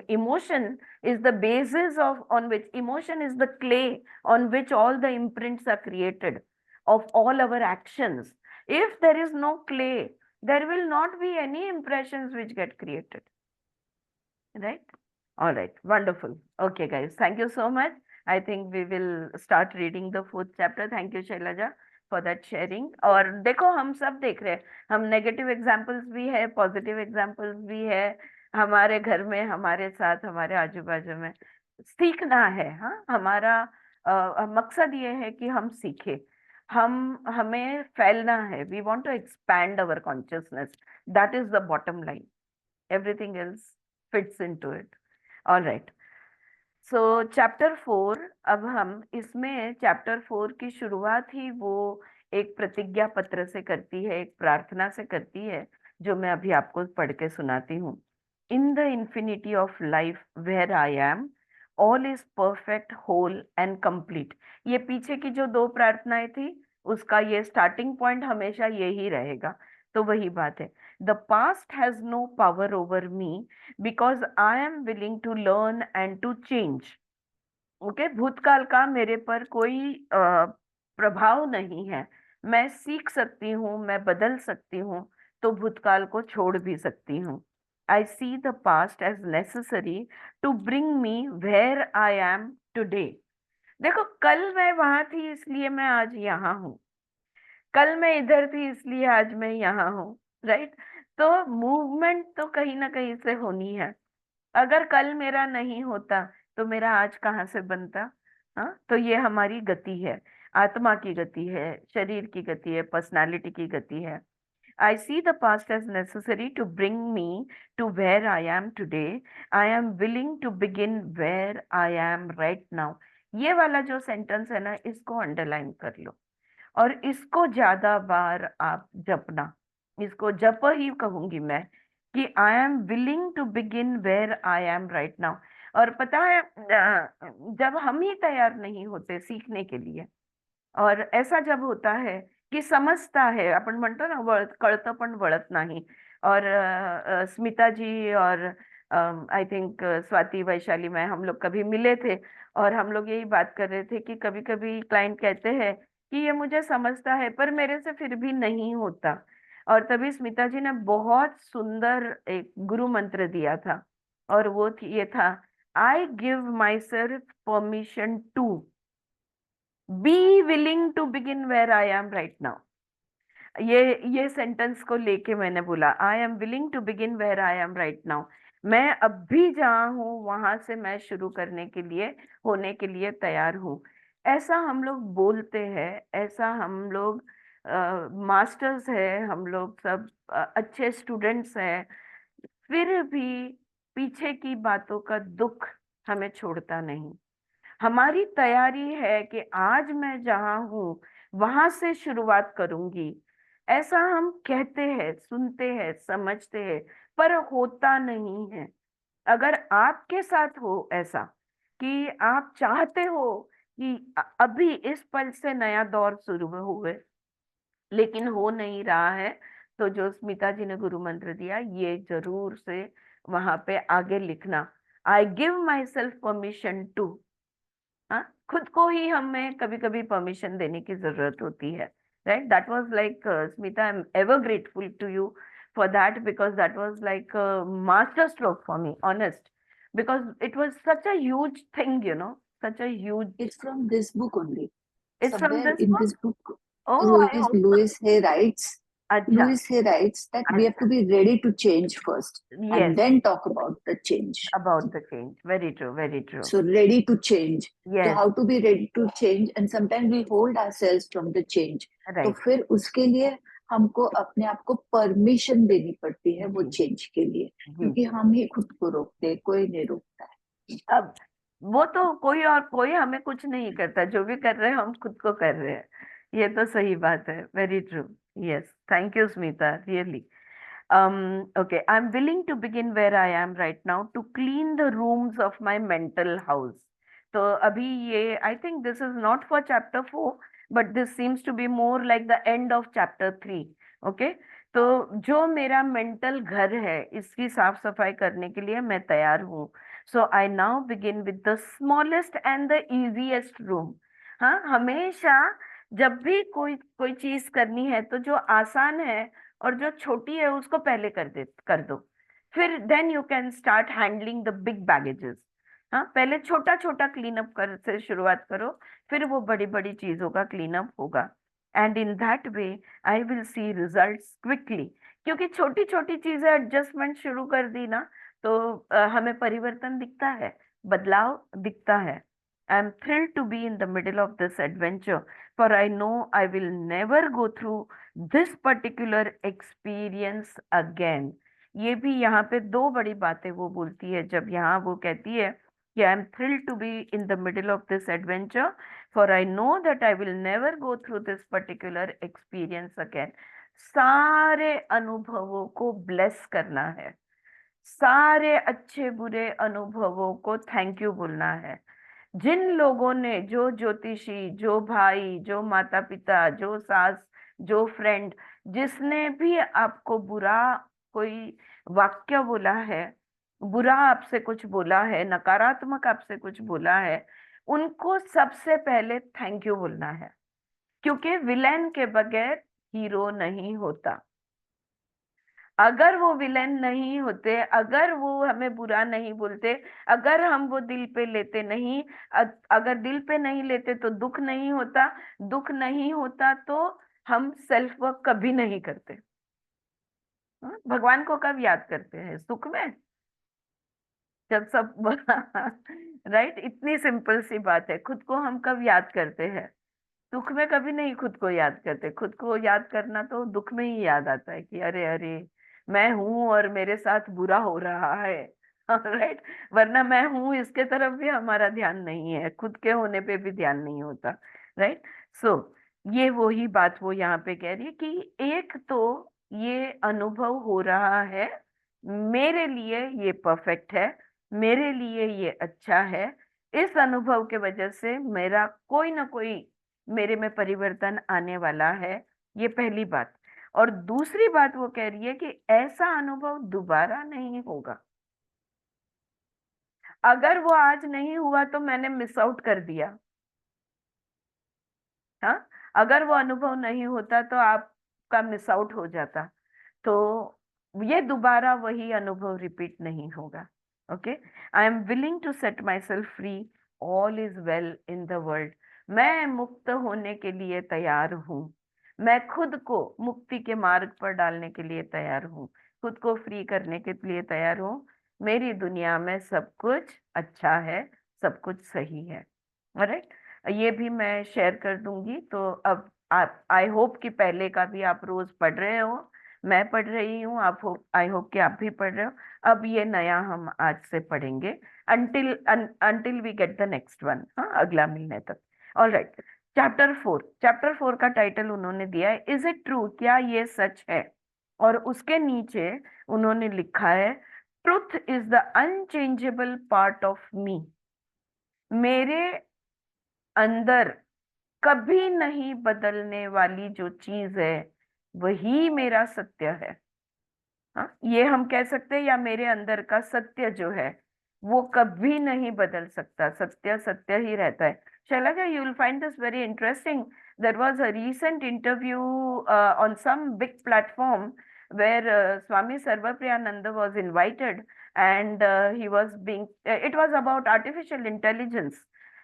emotion is the basis on which emotion is the clay on which all the imprints are created of all our actions. If there is no clay, there will not be any impressions which get created. Right? All right. Wonderful. Okay, guys. Thank you so much. I think we will start reading the 4th chapter. Thank you, Shailaja, for that sharing. और देखो हम सब देख रहे हैं, हम negative examples भी है, पॉजिटिव एग्जाम्पल्स भी है, हमारे घर में, हमारे साथ, हमारे आजू बाजू में सीखना है. हाँ, हमारा मकसद ये है कि हम सीखे, हमें फैलना है. We want to expand our consciousness. That is the bottom line. Everything else fits into it. All right. So chapter 4, अब हम इसमें chapter 4 की शुरुआत ही वो एक प्रतिज्ञा पत्र से करती है, एक प्रार्थना से करती है, जो मैं अभी आपको पढ़ के सुनाती हूँ. In the infinity of life where I am, all is perfect, whole and complete. ये पीछे की जो 2 प्रार्थनाएं थी, उसका ये स्टार्टिंग पॉइंट हमेशा यही रहेगा. तो वही बात है. The past has no power over me because I am willing to learn and to change. Okay? भूतकाल का मेरे पर कोई प्रभाव नहीं है. मैं सीख सकती हूँ, मैं बदल सकती हूँ, तो भूतकाल को छोड़ भी सकती हूँ. I see the past as necessary to bring me where I am today. देखो, कल मैं वहां थी इसलिए मैं आज यहाँ हूँ, कल मैं इधर थी इसलिए आज मैं यहाँ हूँ. राइट? तो मूवमेंट तो कहीं ना कहीं से होनी है. अगर कल मेरा नहीं होता तो मेरा आज कहाँ से बनता? हाँ, तो ये हमारी गति है, आत्मा की गति है, शरीर की गति है, पर्सनालिटी की गति है. I see the past as necessary to bring me to where I am today. I am willing to begin where I am right now. ये वाला जो सेंटेंस है ना, इसको अंडरलाइन कर लो और इसको ज्यादा बार आप जपना. इसको जप ही कहूंगी मैं कि I am willing to begin where I am right now. और पता है, जब हम ही तैयार नहीं होते सीखने के लिए, और ऐसा जब होता है की समजता है, आपण म्हणतो ना, कळतं पण वळत नाही. और स्मिता जी और आई थिंक स्वाति, वैशाली, मैं, हम लोग कभी मिले थे और हम लोग यही बात कर रहे थे कि कभी कभी क्लाइंट कहते हैं कि ये मुझे समझता है पर मेरे से फिर भी नहीं होता. और तभी स्मिता जी ने बहुत सुंदर एक गुरु मंत्र दिया था, और वो ये था, I give my self permission to be willing to begin where I am right now. ये सेंटेंस को लेके मैंने बोला, I am willing to begin where I am right now. मैं अब भी जहाँ हूँ वहां से मैं शुरू करने के लिए, होने के लिए तैयार हूँ. ऐसा हम लोग बोलते हैं, ऐसा हम लोग मास्टर्स है, हम लोग सब अच्छे स्टूडेंट्स हैं, फिर भी पीछे की बातों का दुख हमें छोड़ता नहीं. हमारी तैयारी है कि आज मैं जहाँ हूँ वहां से शुरुआत करूंगी. ऐसा हम कहते हैं, सुनते हैं, समझते हैं, पर होता नहीं है. अगर आपके साथ हो ऐसा कि आप चाहते हो कि अभी इस पल से नया दौर शुरू हुए, लेकिन हो नहीं रहा है, तो जो स्मिता जी ने गुरु मंत्र दिया, ये जरूर से वहां पे आगे लिखना, I give my self permission to. हाँ, खुद को ही हमें कभी कभी परमिशन देने की जरूरत होती है. Right? That was like, Smita, I am ever grateful to you for that, because that was like a master stroke for me, honest, because it was such a huge thing, such a huge. It's from this book only. It's from Somewhere this in book? this book, Oh, I hope so. Louis Hay writes. Acha. Louis Hay writes that we have to be ready to change first, Yes, and then talk about the change. about the change. Very true, very true. So ready to change. So Yes, how to be ready to change, and sometimes we hold ourselves from the change. तो right. फिर उसके लिए हमको अपने आप को permission देनी पड़ती है वो जी, चेंज के लिए, जी, क्योंकि हम ही खुद को रोकते हैं, कोई नहीं रोकता है. अब वो तो कोई हमें कुछ नहीं करता, जो भी कर रहे हैं हम खुद को कर रहे हैं. ये तो सही बात है. Very true. Yes, thank you Smita, really. Okay, I'm willing to begin where I am right now, to clean the rooms of my mental house, तो अभी ये I think this is not for chapter 4, but this seems to be more like the end of chapter 3. Okay, तो जो मेरा mental घर है इसकी साफ सफाई करने के लिए मैं तैयार हूँ. So I now begin with the smallest and the easiest room. हाँ, हमेशा जब भी कोई कोई चीज करनी है तो जो आसान है और जो छोटी है उसको पहले कर दो. फिर then you can start handling the big baggages. हाँ, पहले छोटा छोटा क्लीन अप कर से शुरुआत करो, फिर वो बड़ी बड़ी चीजों का क्लीन अप होगा. And in that way I will see results quickly. क्योंकि छोटी छोटी चीजें एडजस्टमेंट शुरू कर दी ना, तो हमें परिवर्तन दिखता है, बदलाव दिखता है. I am thrilled to be in the middle of this adventure, for I know I will never go through this particular experience again. ये भी यहाँ पे दो बड़ी बातें वो बोलती है. जब यहाँ वो कहती है कि I am thrilled to be in the middle of this adventure, for I know that I will never go through this particular experience again. सारे अनुभवों को ब्लेस करना है, सारे अच्छे बुरे अनुभवों को थैंक यू बोलना है. जिन लोगों ने, जो ज्योतिषी, जो भाई, जो माता पिता, जो सास, जो फ्रेंड, जिसने भी आपको बुरा कोई वाक्य बोला है, बुरा आपसे कुछ बोला है, नकारात्मक आपसे कुछ बोला है, उनको सबसे पहले थैंक यू बोलना है. क्योंकि विलेन के बगैर हीरो नहीं होता. अगर वो विलेन नहीं होते, अगर वो हमें बुरा नहीं बोलते, अगर हम वो दिल पे लेते नहीं, अगर दिल पे नहीं लेते तो दुख नहीं होता, दुख नहीं होता तो हम सेल्फ वर्क कभी नहीं करते. भगवान को कब याद करते हैं? सुख में, जब सब राइट. इतनी सिंपल सी बात है. खुद को हम कब याद करते हैं? दुख में कभी नहीं खुद को याद करते. खुद को याद करना तो दुख में ही याद आता है कि अरे अरे मैं हूं और मेरे साथ बुरा हो रहा है. राइट. वरना मैं हूं इसके तरफ भी हमारा ध्यान नहीं है, खुद के होने पे भी ध्यान नहीं होता. राइट. सो ये वही बात वो यहाँ पे कह रही है कि एक तो ये अनुभव हो रहा है, मेरे लिए ये परफेक्ट है, मेरे लिए ये अच्छा है. इस अनुभव के वजह से मेरा कोई ना कोई मेरे में परिवर्तन आने वाला है. ये पहली बात. और दूसरी बात वो कह रही है कि ऐसा अनुभव दोबारा नहीं होगा. अगर वो आज नहीं हुआ तो मैंने मिस आउट कर दिया. हाँ, अगर वो अनुभव नहीं होता तो आपका मिस आउट हो जाता. तो ये दोबारा वही अनुभव रिपीट नहीं होगा. Okay. I am willing to set my self free. All is well in the world. मैं मुक्त होने के लिए तैयार हूँ. मैं खुद को मुक्ति के मार्ग पर डालने के लिए तैयार हूँ, खुद को फ्री करने के लिए तैयार हूँ. मेरी दुनिया में सब कुछ अच्छा है, सब कुछ सही है. राइट. ये भी मैं शेयर कर दूंगी. तो अब आप, आई होप कि पहले का भी आप रोज पढ़ रहे हो, मैं पढ़ रही हूँ, आप आई होप कि आप भी पढ़ रहे हो. अब ये नया हम आज से पढ़ेंगे until we get the next one. हाँ, अगला महीने तक. All right. चैप्टर 4 का टाइटल उन्होंने दिया है इज इट ट्रू, क्या ये सच है. और उसके नीचे उन्होंने लिखा है truth is the unchangeable part of मी. मेरे अंदर कभी नहीं बदलने वाली जो चीज है वही मेरा सत्य है. हाँ, ये हम कह सकते हैं, या मेरे अंदर का सत्य जो है वो कभी नहीं बदल सकता. सत्य सत्य ही रहता है. Shailaja, you will find this very interesting. There was a recent interview on some big platform where Swami Sarvapriyananda was invited, and he was being. It was about artificial intelligence,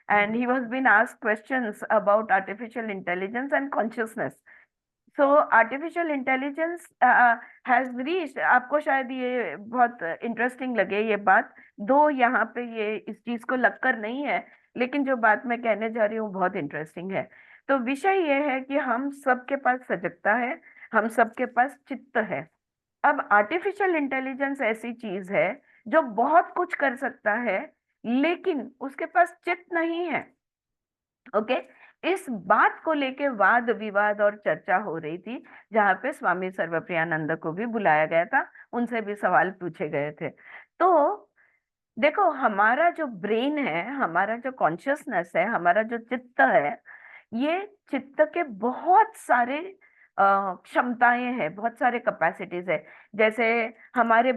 and he was being asked questions about artificial intelligence and consciousness. So artificial intelligence has reached. आपको शायद ये बहुत interesting लगे ये बात. दो यहाँ पे ये इस चीज को लगकर नहीं है, लेकिन जो बात मैं कहने जा रही हूँ बहुत इंटरेस्टिंग है. तो विषय ये है कि हम सबके पास सजगता है, हम सबके पास चित्त है. अब आर्टिफिशियल इंटेलिजेंस ऐसी चीज है जो बहुत कुछ कर सकता है, लेकिन उसके पास चित्त नहीं है. ओके. इस बात को लेके वाद विवाद और चर्चा हो रही थी, जहां पे स्वामी सर्वप्रियानंद को भी बुलाया गया था, उनसे भी सवाल पूछे गए थे. तो देखो, हमारा जो ब्रेन है, हमारा जो कॉन्शियसनेस है, हमारा जो चित्त है, ये चित्त के बहुत सारे क्षमताएं हैं, बहुत सारे कैपेसिटीज है। जैसे हमारा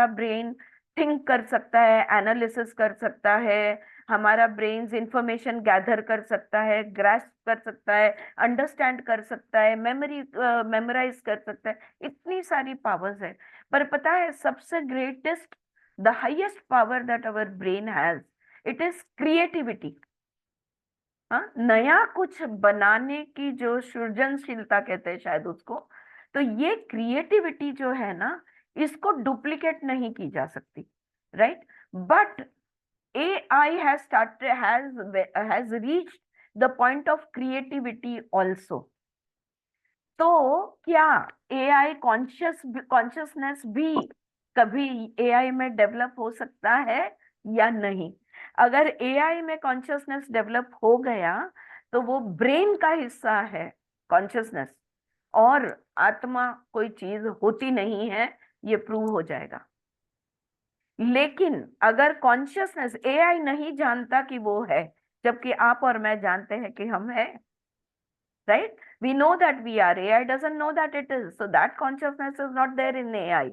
ब्रेन थिंक कर सकता है, एनालिसिस कर सकता है, हमारा ब्रेन इंफॉर्मेशन गैदर कर सकता है, ग्रास्प कर सकता है, अंडरस्टैंड कर सकता है, मेमोराइज कर सकता है, इतनी सारी पावर्स है। पर पता है, सबसे greatest, the highest power that our brain has, it is creativity। हाँ, नया कुछ बनाने की जो सृजनशीलता कहते हैं शायद उसको, तो ये क्रिएटिविटी जो है ना, इसको डुप्लीकेट नहीं की जा सकती, right? But AI has reached the point of creativity also। तो क्या AI कॉन्शियसनेस भी कभी AI में डेवलप हो सकता है या नहीं? अगर AI में कॉन्शियसनेस डेवलप हो गया तो वो ब्रेन का हिस्सा है कॉन्शियसनेस, और आत्मा कोई चीज होती नहीं है, ये प्रूव हो जाएगा। लेकिन अगर कॉन्शियसनेस AI नहीं जानता कि वो है, जबकि आप और मैं जानते हैं कि हम है, right? We know that we are. AI doesn't know that it is. So that consciousness is not there in AI,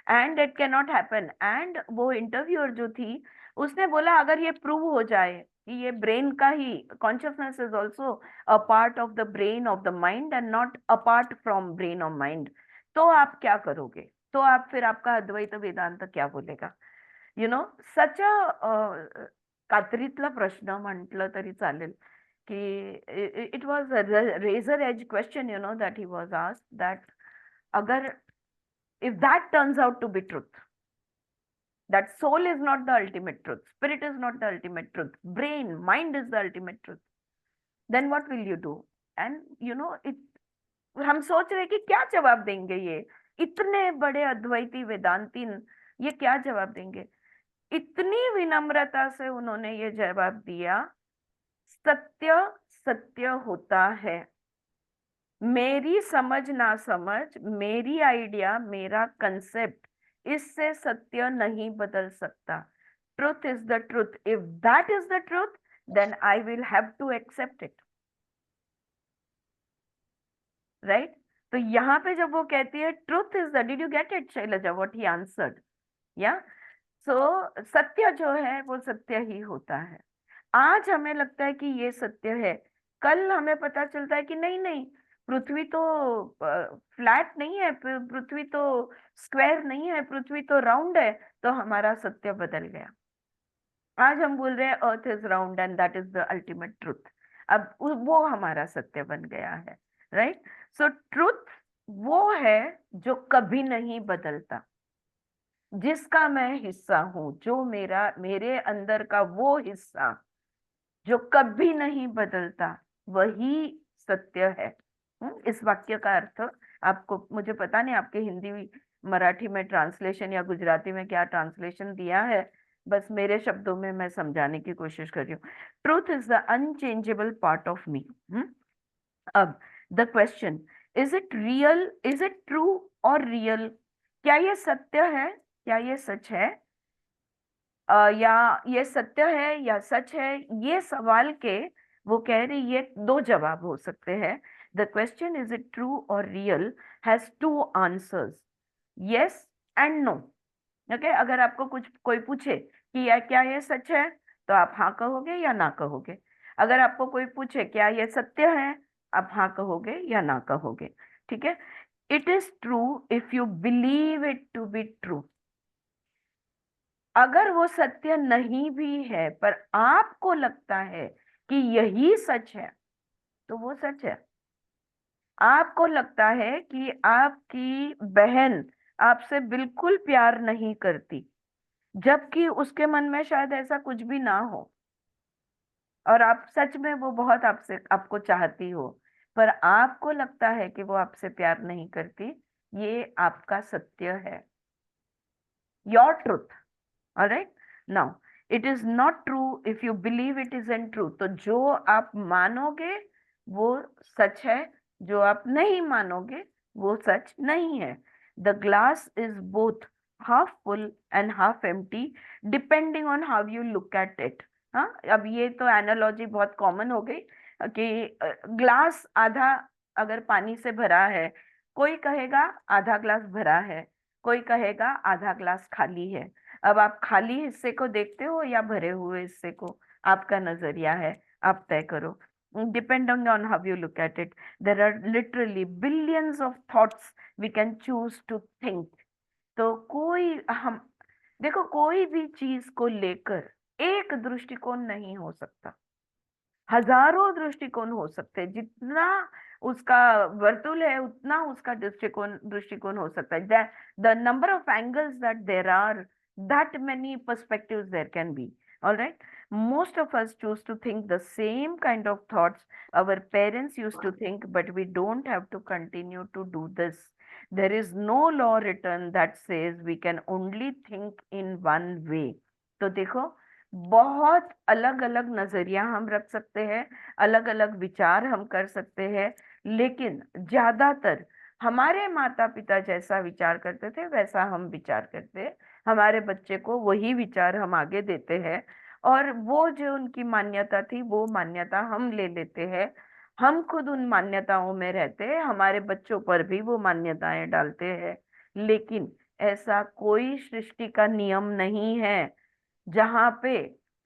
and it cannot happen. And वो इंटरव्यूअर जो थी, उसने बोला अगर ये प्रूव हो जाए कि ये ब्रेन का ही, consciousness is also a part of the brain of the mind and not apart from brain of mind, तो आप क्या करोगे? तो आप फिर आपका अद्वैत वेदांत क्या बोलेगा? यू नो, सच अ कात्रीतला प्रश्न म्हटलं तरी चालेल की it was a razor edge question, you know, that he was asked, that agar, if that turns out to be truth, that soul is not the ultimate truth, spirit is not the ultimate truth, mind is the ultimate truth, then what will you do? And you know, हम सोच रहे कि क्या जवाब देंगे ये इतने बड़े अद्वैती वेदांती, ये क्या जवाब देंगे? इतनी विनम्रता से उन्होंने ये जवाब दिया, सत्य सत्य होता है, मेरी समझ ना समझ, मेरी आइडिया, मेरा कंसेप्ट, इससे सत्य नहीं बदल सकता। Truth is the truth, if that is the truth then I will have to accept it, right? तो यहाँ पे जब वो कहती है truth is the, did you get it Shailaja what he answered? या सो सत्य जो है वो सत्य ही होता है। आज हमें लगता है कि ये सत्य है, कल हमें पता चलता है कि नहीं नहीं, पृथ्वी तो फ्लैट नहीं है, पृथ्वी तो स्क्वायर नहीं है, पृथ्वी तो राउंड है, तो हमारा सत्य बदल गया। आज हम बोल रहे हैं earth is round and that is the ultimate truth, अब वो हमारा सत्य बन गया है, राइट? सो ट्रुथ वो है जो कभी नहीं बदलता, जिसका मैं हिस्सा हूं, जो मेरे अंदर का वो हिस्सा जो कभी नहीं बदलता, वही सत्य है। इस वाक्य का अर्थ आपको, मुझे पता नहीं आपके हिंदी मराठी में ट्रांसलेशन या गुजराती में क्या ट्रांसलेशन दिया है, बस मेरे शब्दों में मैं समझाने की कोशिश कर रही हूँ। Truth is the unchangeable part of me. अब the question, is it real, is it true और रियल? क्या ये सत्य है, क्या ये सच है, या ये सत्य है या सच है? ये सवाल के वो कह रही है दो जवाब हो सकते हैं। The question is it true और real has two answers, yes and no. Okay, अगर आपको कोई पूछे कि क्या ये सच है, तो आप हाँ कहोगे या ना कहोगे। अगर आपको कोई पूछे क्या ये सत्य है, आप हाँ कहोगे या ना कहोगे, ठीक है? It is true if you believe it to be true. अगर वो सत्य नहीं भी है पर आपको लगता है कि यही सच है, तो वो सच है। आपको लगता है कि आपकी बहन आपसे बिल्कुल प्यार नहीं करती, जबकि उसके मन में शायद ऐसा कुछ भी ना हो, और आप सच में वो बहुत आपको चाहती हो, पर आपको लगता है कि वो आपसे प्यार नहीं करती, ये आपका सत्य है, your truth. Alright? Now, it is not true if you believe it isn't true. तो जो आप मानोगे वो सच है, जो आप नहीं मानोगे वो सच नहीं है। The glass is both half full and half empty depending on how you look at it. हाँ, अब ये तो एनालॉजी बहुत कॉमन हो गई कि ग्लास आधा अगर पानी से भरा है, कोई कहेगा आधा ग्लास भरा है, कोई कहेगा आधा ग्लास खाली है। अब आप खाली हिस्से को देखते हो या भरे हुए हिस्से को, आपका नजरिया है, आप तय करो। Depending on how you look at it, there are literally billions of thoughts we can choose to think. तो कोई हम देखो, कोई भी चीज को लेकर एक दृष्टिकोण नहीं हो सकता, हजारों दृष्टिकोण हो सकते हैं। जितना उसका वर्तुल है उतना उसका दृष्टिकोण हो सकता है। The number of angles that there are, that many perspectives there can be. All right, most of us choose to think the same kind of thoughts our parents used to think, but we don't have to continue to do this. There is no law written that says we can only think in one way. तो देखो, बहुत अलग अलग नजरिया हम रख सकते हैं, अलग अलग विचार हम कर सकते हैं, लेकिन ज्यादातर हमारे माता पिता जैसा विचार करते थे वैसा हम विचार करते हैं। हमारे बच्चे को वही विचार हम आगे देते हैं, और वो जो उनकी मान्यता थी वो मान्यता हम ले लेते हैं। हम खुद उन मान्यताओं में रहते हैं, हमारे बच्चों पर भी वो मान्यताएं डालते हैं। लेकिन ऐसा कोई सृष्टि का नियम नहीं है जहां पे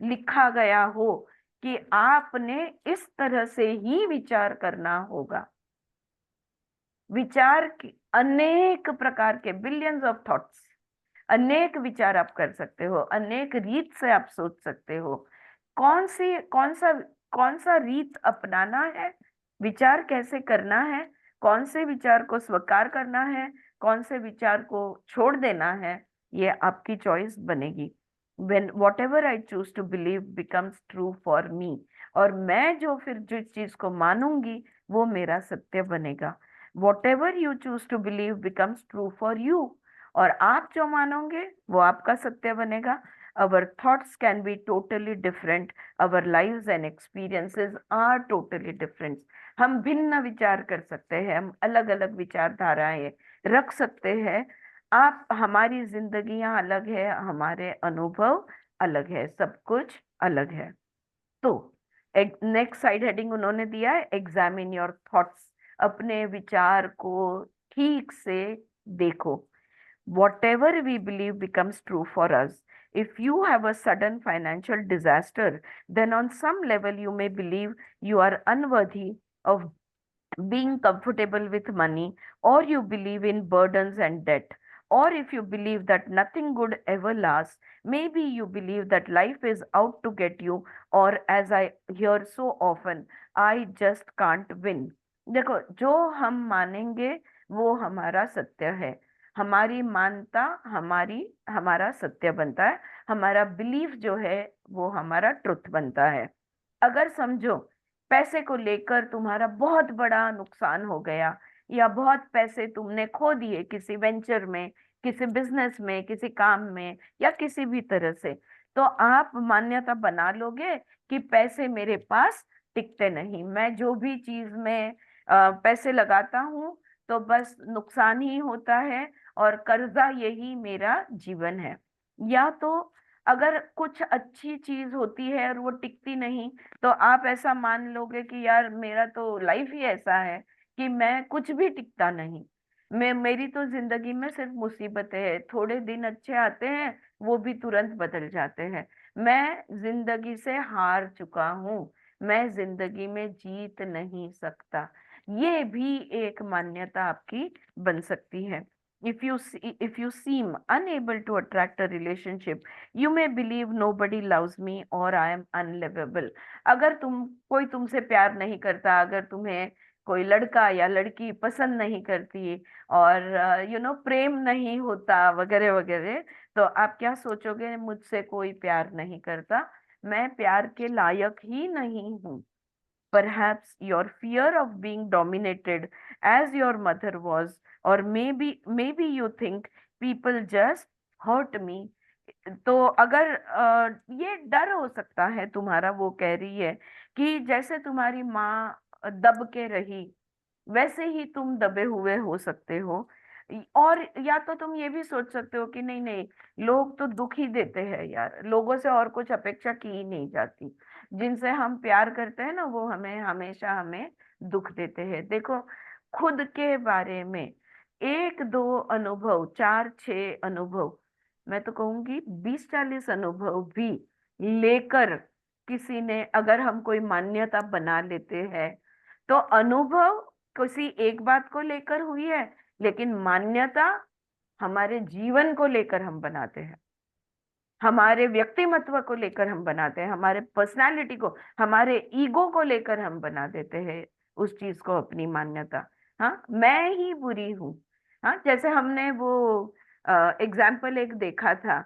लिखा गया हो कि आपने इस तरह से ही विचार करना होगा। विचार की अनेक प्रकार के, बिलियंस ऑफ थॉट्स, अनेक विचार आप कर सकते हो, अनेक रीत से आप सोच सकते हो। कौन सा रीत अपनाना है, विचार कैसे करना है, कौन से विचार को स्वीकार करना है, कौन से विचार को छोड़ देना है, ये आपकी चॉइस बनेगी। when whatever I choose to believe becomes true for me, और मैं जो फिर जिस चीज को मानूंगी वो मेरा सत्य बनेगा। whatever you choose to believe becomes true for you, और आप जो मानोगे वो आपका सत्य बनेगा। our thoughts can be totally different, our lives and experiences are totally different. हम भिन्न विचार कर सकते हैं, हम अलग अलग विचारधाराएं रख सकते हैं। आप, हमारी जिंदगियां अलग है, हमारे अनुभव अलग है, सब कुछ अलग है। तो नेक्स्ट साइड हेडिंग उन्होंने दिया है, एग्जामिन योर थॉट्स। अपने विचार को ठीक से देखो। whatever we believe becomes true for us. If you have a sudden financial disaster, then on some level you may believe you are unworthy of being comfortable with money, or you believe in burdens and debt. Or if you believe that nothing good ever lasts, maybe you believe that life is out to get you, or as I hear so often, I just can't win. देखो, जो हम मानेंगे वो हमारा सत्य है, हमारी मानता हमारा सत्य बनता है, हमारा बिलीफ जो है वो हमारा ट्रुथ बनता है। अगर समझो पैसे को लेकर तुम्हारा बहुत बड़ा नुकसान हो गया, या बहुत पैसे तुमने खो दिए किसी वेंचर में, किसी बिजनेस में, किसी काम में, या किसी भी तरह से, तो आप मान्यता बना लोगे कि पैसे मेरे पास टिकते नहीं, मैं जो भी चीज में पैसे लगाता हूँ तो बस नुकसान ही होता है, और कर्जा यही मेरा जीवन है। या तो अगर कुछ अच्छी चीज होती है और वो टिकती नहीं, तो आप ऐसा मान लोगे कि यार मेरा तो लाइफ ही ऐसा है कि मैं कुछ भी टिकता नहीं, मेरी तो जिंदगी में सिर्फ मुसीबतें हैं, थोड़े दिन अच्छे आते हैं वो भी तुरंत बदल जाते हैं, मैं जिंदगी से हार चुका हूँ, मैं जिंदगी में जीत नहीं सकता। ये भी एक मान्यता आपकी बन सकती है। if you seem unable to attract a relationship, you may believe nobody loves me or I am unlovable. अगर कोई तुमसे प्यार नहीं करता, अगर तुम्हें कोई लड़का या लड़की पसंद नहीं करती, और प्रेम नहीं होता वगैरह वगैरह, तो आप क्या सोचोगे, मुझसे कोई प्यार नहीं करता, मैं प्यार के लायक ही नहीं हूँ। Perhaps your fear of being dominated as your mother was, or maybe you think people just hurt me. तो अगर ये डर हो सकता है तुम्हारा, वो कह रही है कि जैसे तुम्हारी माँ दब के रही वैसे ही तुम दबे हुए हो सकते हो। और या तो तुम ये भी सोच सकते हो कि नहीं नहीं, लोग तो दुख ही देते हैं यार, लोगों से और कुछ अपेक्षा की ही नहीं जाती, जिनसे हम प्यार करते हैं ना वो हमें हमेशा हमें दुख देते हैं। देखो, खुद के बारे में एक दो अनुभव, चार छह अनुभव, मैं तो कहूंगी 20-40 अनुभव भी लेकर किसी ने अगर हम कोई मान्यता बना लेते हैं, तो अनुभव किसी एक बात को लेकर हुई है, लेकिन मान्यता हमारे जीवन को लेकर हम बनाते हैं, हमारे व्यक्तिमत्व को लेकर हम बनाते हैं, हमारे पर्सनालिटी को, हमारे ईगो को लेकर हम बना देते हैं उस चीज को अपनी मान्यता। हाँ, मैं ही बुरी हूँ। हाँ, जैसे हमने वो एग्जाम्पल एक देखा था,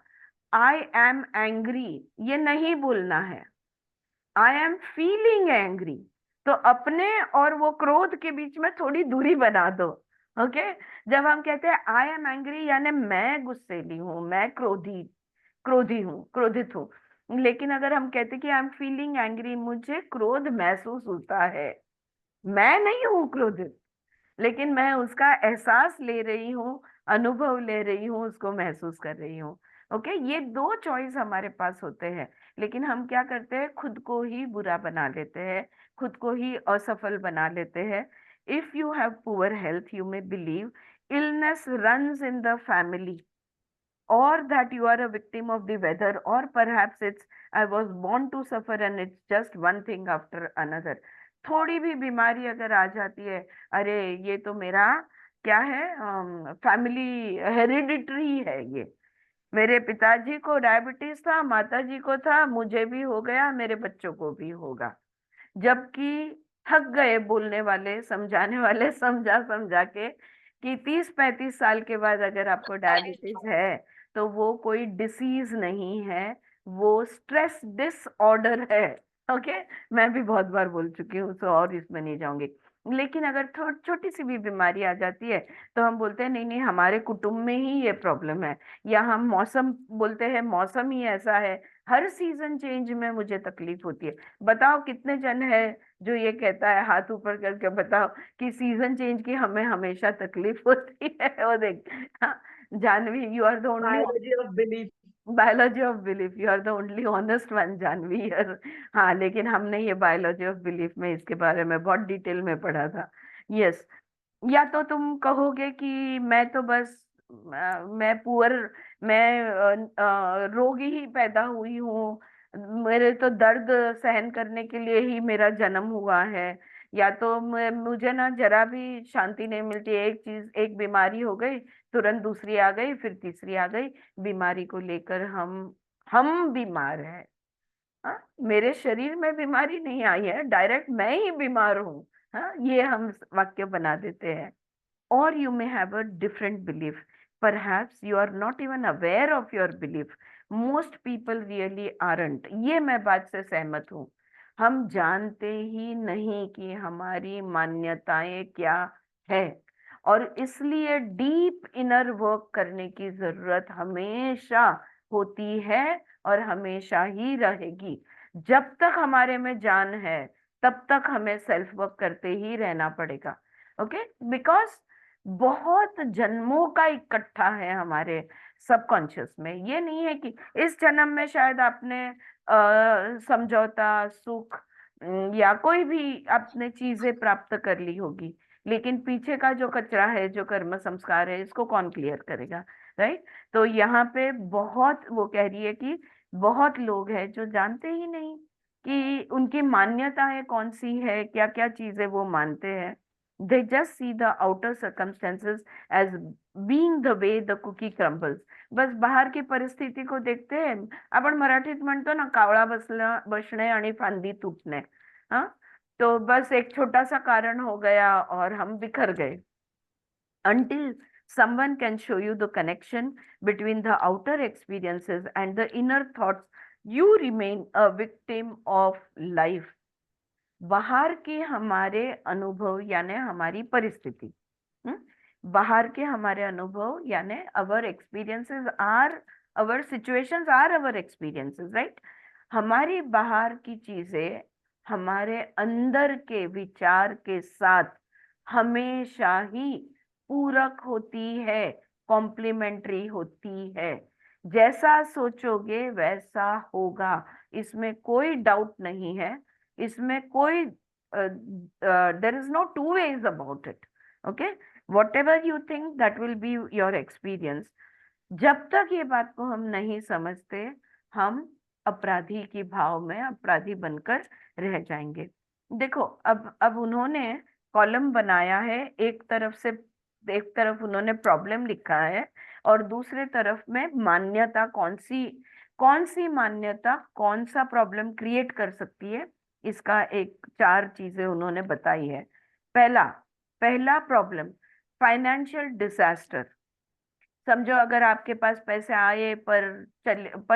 आई एम एंग्री, ये नहीं बोलना है, आई एम फीलिंग एंग्री। तो अपने और वो क्रोध के बीच में थोड़ी दूरी बना दो। ओके, जब हम कहते हैं आई एम एंग्री, यानी मैं गुस्सैली हूँ, मैं क्रोधी हूँ, क्रोधित हूँ। लेकिन अगर हम कहते कि आई एम फीलिंग एंग्री, मुझे क्रोध महसूस होता है, मैं नहीं हूँ क्रोधित, लेकिन मैं उसका एहसास ले रही हूँ, अनुभव ले रही हूँ, उसको महसूस कर रही हूँ। ओके, ये दो चॉइस हमारे पास होते हैं, लेकिन हम क्या करते हैं, खुद को ही बुरा बना लेते हैं, खुद को ही असफल बना लेते हैं। If you have poor health, you may believe illness runs in the family, or that you are a victim of the weather, or perhaps it's I was born to suffer and it's just one thing after another। थोड़ी भी बीमारी अगर आ जाती है, अरे ये तो मेरा क्या है, फैमिली हेरिडिटरी है, ये मेरे पिताजी को डायबिटीज था, माताजी को था, मुझे भी हो गया, मेरे बच्चों को भी होगा। जबकि थक गए बोलने वाले, समझाने वाले, समझा समझा के, कि 30-35 साल के बाद अगर आपको डायबिटीज है तो वो कोई डिसीज नहीं है, वो स्ट्रेस डिसऑर्डर है। ओके, मैं भी बहुत बार बोल चुकी हूँ, तो और इसमें नहीं जाऊंगी। लेकिन अगर छोटी सी भी बीमारी आ जाती है तो हम बोलते हैं नहीं नहीं, हमारे कुटुंब में ही ये प्रॉब्लम है, या हम मौसम बोलते हैं, मौसम ही ऐसा है, हर सीजन चेंज में मुझे तकलीफ होती है। बताओ कितने जन है जो ये कहता है, हाथ ऊपर करके बताओ कि सीजन चेंज की हमें हमेशा तकलीफ होती है। वो देख, हाँ, Janvi, you are the only Biology of belief. Biology of belief, you are the only honest one Janvi here. हाँ, लेकिन हमने ये बायोलॉजी ऑफ बिलीफ में इसके बारे में बहुत डिटेल में पढ़ा था। यस, या तो तुम कहोगे कि मैं तो बस मैं पुअर, मैं रोगी ही पैदा हुई हूँ, मेरे तो दर्द सहन करने के लिए ही मेरा जन्म हुआ है, या तो मुझे ना जरा भी शांति नहीं मिलती, एक चीज, एक बीमारी हो गई तुरंत दूसरी आ गई, फिर तीसरी आ गई, बीमारी को लेकर हम बीमार हैं। हाँ, मेरे शरीर में बीमारी नहीं आई है, डायरेक्ट मैं ही बीमार हूँ। हाँ, ये हम वाक्य बना देते हैं। Or you may have a different belief. Perhaps you are not even aware of your belief. Most people really aren't. ये मैं बात से सहमत हूँ। हम जानते ही नहीं कि हमारी मान्यताएं क्या है, और इसलिए डीप इनर वर्क करने की जरूरत हमेशा होती है और हमेशा ही रहेगी। जब तक हमारे में जान है तब तक हमें सेल्फ वर्क करते ही रहना पड़ेगा। ओके, बिकॉज बहुत जन्मों का इकट्ठा है हमारे सबकॉन्शियस में। ये नहीं है कि इस जन्म में शायद आपने समझौता, सुख या कोई भी आपने चीजें प्राप्त कर ली होगी, लेकिन पीछे का जो कचरा है, जो कर्म संस्कार है, इसको कौन क्लियर करेगा, राइट? तो यहाँ पे बहुत, वो कह रही है कि बहुत लोग हैं जो जानते ही नहीं कि उनकी मान्यताएं कौन सी है, क्या क्या चीजें वो मानते हैं। They just see the outer circumstances as being the way the cookie crumbles। बस बाहर की परिस्थिती को देखते हैं। आपण मराठीत म्हणतो ना, कावळा बसणे आणि फांदी तुटणे। हाँ, तो बस एक छोटा सा कारण हो गया और हम बिखर गए। Until someone can show you the connection between the outer experiences and the inner thoughts, you remain a victim of life। बाहर के हमारे अनुभव यानी हमारी परिस्थिति, बाहर के हमारे अनुभव यानी our experiences are our situations are our experiences, right? हमारी बाहर की चीजें हमारे अंदर के विचार के साथ हमेशा ही पूरक होती है, कॉम्प्लीमेंट्री होती है। जैसा सोचोगे वैसा होगा, इसमें कोई डाउट नहीं है, इसमें कोई there is no two ways about it. Okay, whatever you think that will be your experience. जब तक ये बात को हम नहीं समझते, हम अपराधी की भाव में अपराधी बनकर रह जाएंगे। देखो, अब उन्होंने कॉलम बनाया है, एक तरफ उन्होंने प्रॉब्लम लिखा है और दूसरे तरफ में मान्यता, कौन सी मान्यता कौन सा प्रॉब्लम क्रिएट कर सकती है, इसका एक 4 चीजें उन्होंने बताई है। पहला प्रॉब्लम, फाइनेंशियल डिजास्टर। समझो अगर आपके पास पैसे आए पर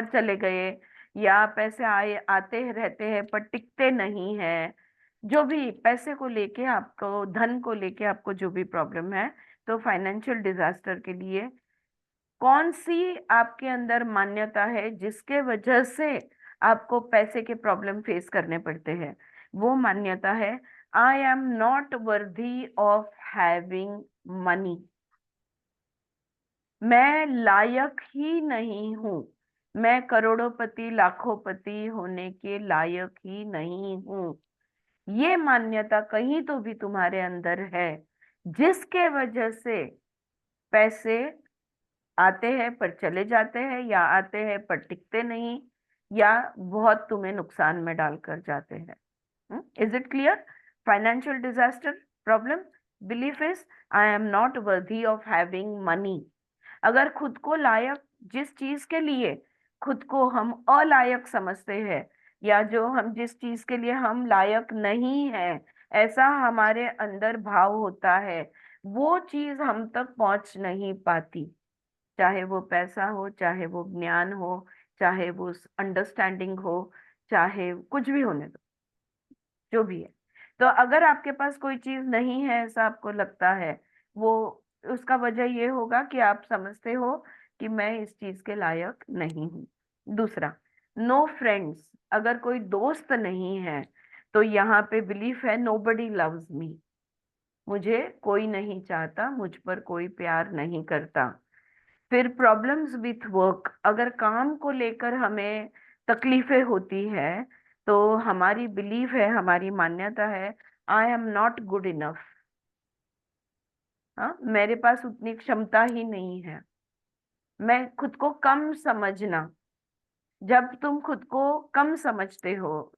चले गए, या पैसे आते रहते हैं पर टिकते नहीं है, जो भी पैसे को लेके आपको, धन को लेके आपको जो भी प्रॉब्लम है, तो फाइनेंशियल डिजास्टर के लिए कौन सी आपके अंदर मान्यता है जिसके वजह से आपको पैसे के प्रॉब्लम फेस करने पड़ते हैं। वो मान्यता है, I am not worthy of having money. मैं लायक ही नहीं हूं, मैं करोड़ोंपति लाखोंपति होने के लायक ही नहीं हूं। ये मान्यता कहीं तो भी तुम्हारे अंदर है, जिसके वजह से पैसे आते हैं पर चले जाते हैं, या आते हैं पर टिकते नहीं, या बहुत तुम्हें नुकसान में डालकर जाते हैं। Is it clear? Financial disaster problem, belief is I am not worthy of having money. अगर खुद को लायक, जिस चीज के लिए खुद को हम अलायक समझते हैं, या जो हम जिस चीज के लिए हम लायक नहीं है, ऐसा हमारे अंदर भाव होता है, वो चीज हम तक पहुंच नहीं पाती। चाहे वो पैसा हो, चाहे वो ज्ञान हो, चाहे वो अंडरस्टैंडिंग हो, चाहे कुछ भी होने दो, जो भी है। तो अगर आपके पास कोई चीज नहीं है, ऐसा आपको लगता है, वो उसका वजह ये होगा कि आप समझते हो कि मैं इस चीज के लायक नहीं हूँ। दूसरा, नो फ्रेंड्स। अगर कोई दोस्त नहीं है, तो यहाँ पे बिलीफ है नोबडी लव्स मी, मुझे कोई नहीं चाहता, मुझ पर कोई प्यार नहीं करता। फिर प्रॉब्लम्स विथ वर्क। अगर काम को लेकर हमें तकलीफें होती है, तो हमारी बिलीफ है, हमारी मान्यता है, I am not good enough. हाँ, मेरे पास उतनी क्षमता ही नहीं है। मैं खुद को कम समझना। जब तुम खुद को कम समझते हो,